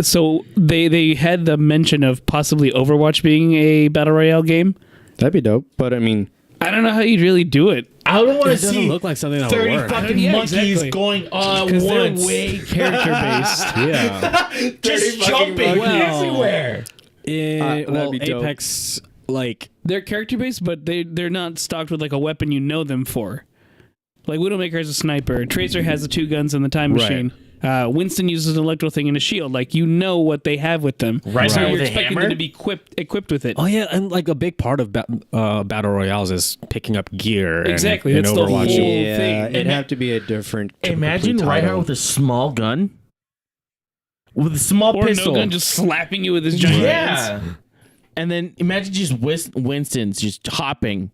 So they had the mention of possibly Overwatch being a battle royale game. That'd be dope. But I mean, I don't know how you'd really do it. I don't want It to doesn't see look like something that would 30 work. fucking Yeah, monkeys exactly. going on Because they're once. way character based. Yeah. Just 30 fucking jumping monkeys. everywhere. that'd Well, be dope. Apex, like, They're character based, but they're not stocked with like a weapon you know them for. Like Widowmaker has a sniper, Tracer has the 2 guns and the time Right. machine. Winston uses an electrical thing and a shield. Like you know what they have with them, Right. So Right. you're With a expecting hammer? them to be equipped with it. oh yeah, and like a big part of battle royales is picking up gear. Exactly, and that's the Overwatch. whole yeah, thing. it'd have to be a different. Imagine complete Reinhardt title. with a small gun. With a small Or pistol. no gun just slapping you with his giant hands. Yeah. And then imagine just Winston's just hopping.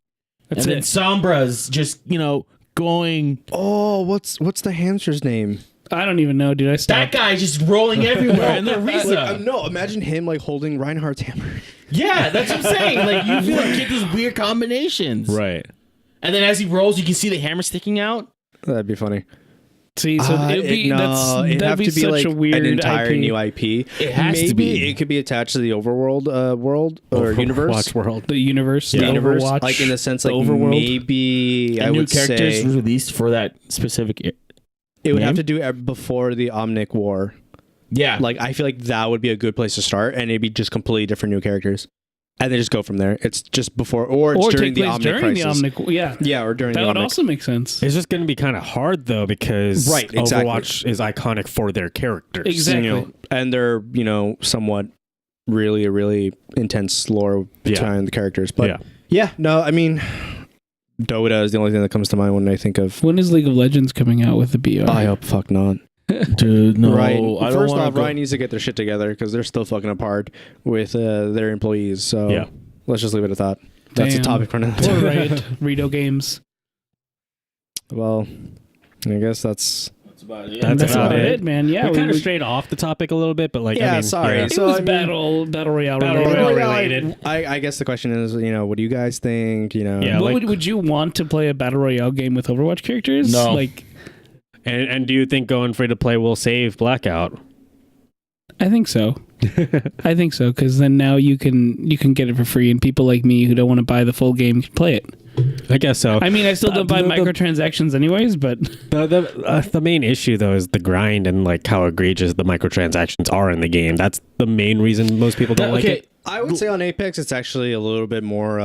That's and then it. Sombra's just, you know, going. Oh, what's the hamster's name? I don't even know, dude. I That stopped. guy's just rolling everywhere. And then Risa. No, imagine him like holding Reinhardt's hammer. Yeah, that's what I'm saying. Like, you feel like get these weird combinations. Right. And then as he rolls, you can see the hammer sticking out. That'd be funny. See, so it'd be it'd that'd have be to be such like a weird an entire IP. new IP. It has Maybe to be. it could be attached to the Overworld world or universe. Watch World. The universe, The the universe, Overwatch, like in the sense, the like Overworld. maybe I And new would characters say released for that specific. it would have name? to do it before the Omnic War. Yeah. Like I feel like that would be a good place to start, and it'd be just completely different new characters, and then just go from there. It's just before or it's or during take the place Omnic during crisis. the Omnic. Yeah, Yeah, or during that the would Omnic. also make sense. It's just going to be kind of hard though because Right, exactly. Overwatch is iconic for their characters. Exactly. You know, and they're somewhat really intense lore behind the characters. But no, I mean, Dota is the only thing that comes to mind when I think of. When is League of Legends coming out with the BR? I hope fuck not. Dude, no. Right. I don't First wanna off, Ryan needs to get their shit together because they're still fucking apart with their employees. So Yeah. let's just leave it at that. That's a Damn. topic for another Poor time. Riot, Rito Games. Well, I guess that's. That's about it. That's about about it, man. Yeah, We're kind of we- strayed off the topic a little bit, but like, Yeah, I mean, sorry. yeah. It So, was I mean- battle royale Battle related. Royale Well, related. I guess the question is, what do you guys think? Yeah, What like- would you want to play a battle royale game with Overwatch characters? No. Like, And do you think going free to play will save Blackout? I think so. I think so because then now you can get it for free, and people like me who don't want to buy the full game can play it. I guess so. I mean, I still don't buy the- microtransactions anyways, but The main issue though is the grind and like how egregious the microtransactions are in the game. That's the main reason most people don't like it. I would say on Apex, it's actually a little bit more,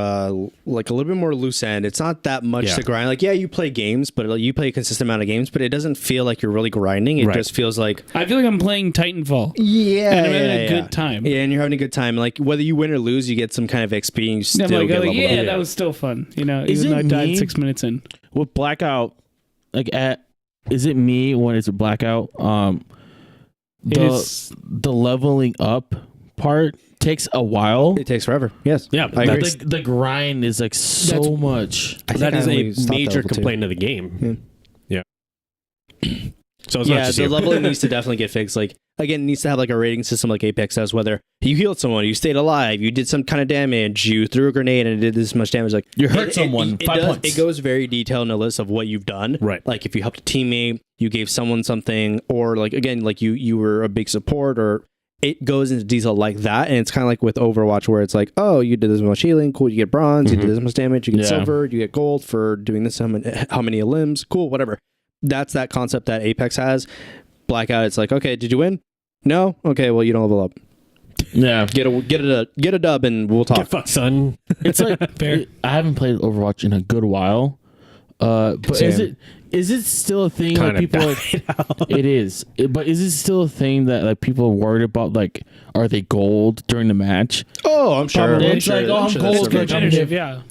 loose end. It's not that much Yeah. to grind. Like, yeah, you play games, but you play a consistent amount of games, but it doesn't feel like you're really grinding. It Right. just feels like, I feel like I'm playing Titanfall. yeah, And I'm having a good time. Yeah, and you're having a good time. Like, whether you win or lose, you get some kind of XP and you still I'm like, get leveled yeah, up. that was still fun. Is Even though I it died me? 6 minutes in. With Blackout, is it me when it's a Blackout? is- The leveling up part takes a while. It takes forever. Yes. Yeah, I agree. The grind is like so That's- much. I think That I is only a stopped at major level 2. complaint of the game. So it's not Yeah, just the you. leveling needs to definitely get fixed. Like, again, it needs to have like a rating system like Apex does, whether you healed someone, you stayed alive, you did some kind of damage, you threw a grenade and it did this much damage. Like, You hurt someone, 5 points. It goes very detailed in a list of what you've done. Right. Like if you helped a teammate, you gave someone something, or like again, like you were a big support, or it goes into detail like that. And it's kind of like with Overwatch where it's like, oh, you did this much healing, cool, you get bronze, you did this much damage, you get silver, you get gold for doing this how many limbs, cool, whatever. That's that concept that Apex has. Blackout, it's like, okay, did you win? No? Okay, well, you don't level up. Yeah. Get a dub and we'll talk. Get fucked, son. It's like I haven't played Overwatch in a good while. But Same. is it still a thing Kinda that people like, it is. But is it still a thing that like people are worried about, like, are they gold during the match? Oh, I'm sure. Probably. I'm It's sure. like, oh, I'm sure gold, that's good never job. changed. Competitive, yeah.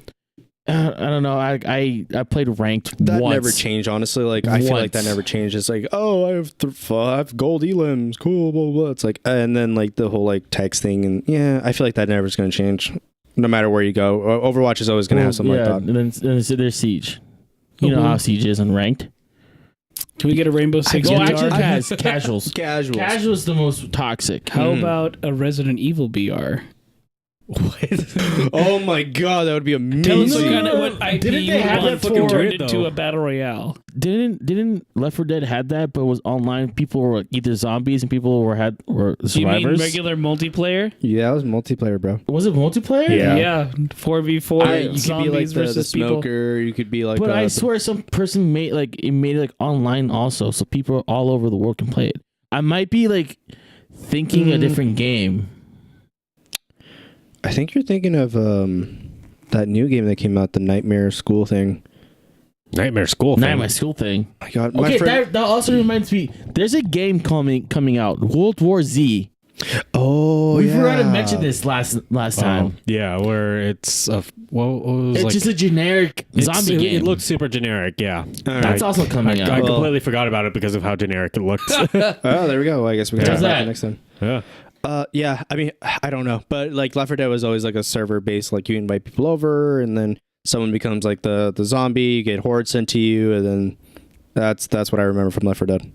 I don't know. I played ranked That once. never changed, honestly. Like I feel like that Once. never changed. It's like, oh, I have 5 gold elims, cool, blah, blah, blah. It's like, and then like the whole like text thing, and yeah, I feel like that never is going to change, no matter where you go. Overwatch is always going to have something like that. And then there's Siege. You know how Siege is unranked. Can we get a Rainbow Six? Go BR? actually casuals. Casuals. Casuals the most toxic. How about a Resident Evil BR? Oh my god, that would be Tell us amazing. what kind of what IP Didn't you they have want that for- turned Though. into a battle royale. Didn't Left 4 Dead had that, but it was online. People were either zombies and people were You mean survivors. regular multiplayer? Yeah, that was multiplayer, bro. Was it multiplayer? Yeah. Yeah, 4v4. You could be zombies like the versus people. smoker. You could be like. But I swear some person made it like online also, so people all over the world can play it. I might be like thinking a different game. I think you're thinking of that new game that came out, the Nightmare School thing. Nightmare School. Not thing. my school thing. My god, my Okay, friend. that also reminds me. There's a game coming out, World War Z. Oh, We yeah. forgot to mention this last time. Yeah, where it's a well, it was It's like, just a generic zombie it, game. It looks super generic. Yeah, That's also coming out. I Well- completely forgot about it because of how generic it looked. Oh, there we go. Well, I guess we can There's talk about that. it next time. Yeah. Yeah, I mean, I don't know, but like Left 4 Dead was always like a server based, like you invite people over, and then someone becomes like the zombie, you get horde sent to you, and then that's what I remember from Left 4 Dead.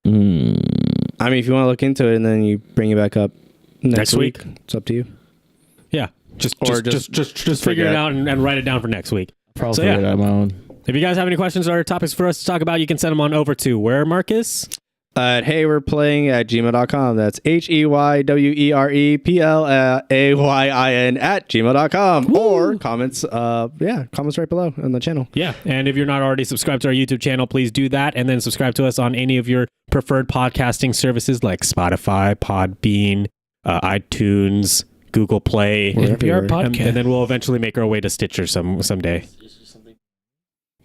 I mean, if you want to look into it, and then you bring it back up next week, it's up to you. Yeah. Just just figure it forget. out and write it down for next week. Probably So, figured yeah. it out on my own. If you guys have any questions or topics for us to talk about, you can send them on over to where, Marcus? At heywe'replaying@gmail.com. That's HEYWEREPLAYIN@gmail.com. Or comments, comments right below on the channel. Yeah. And if you're not already subscribed to our YouTube channel, please do that. And then subscribe to us on any of your preferred podcasting services like Spotify, Podbean, iTunes, Google Play. Wherever your podcast. And then we'll eventually make our way to Stitcher someday.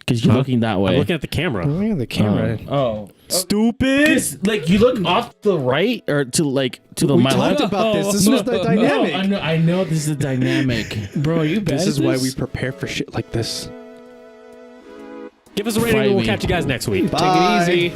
Because you're looking that way. I'm looking at the camera. Oh, yeah, the camera. Oh. Stupid. This, like, you look off to the right or to my talked left? about this. This was the dynamic. No, I know this is the dynamic. Bro, are you bad This at is why this? we prepare for shit like this. Give us a rating Fight and we'll me. catch you guys next week. Take it easy.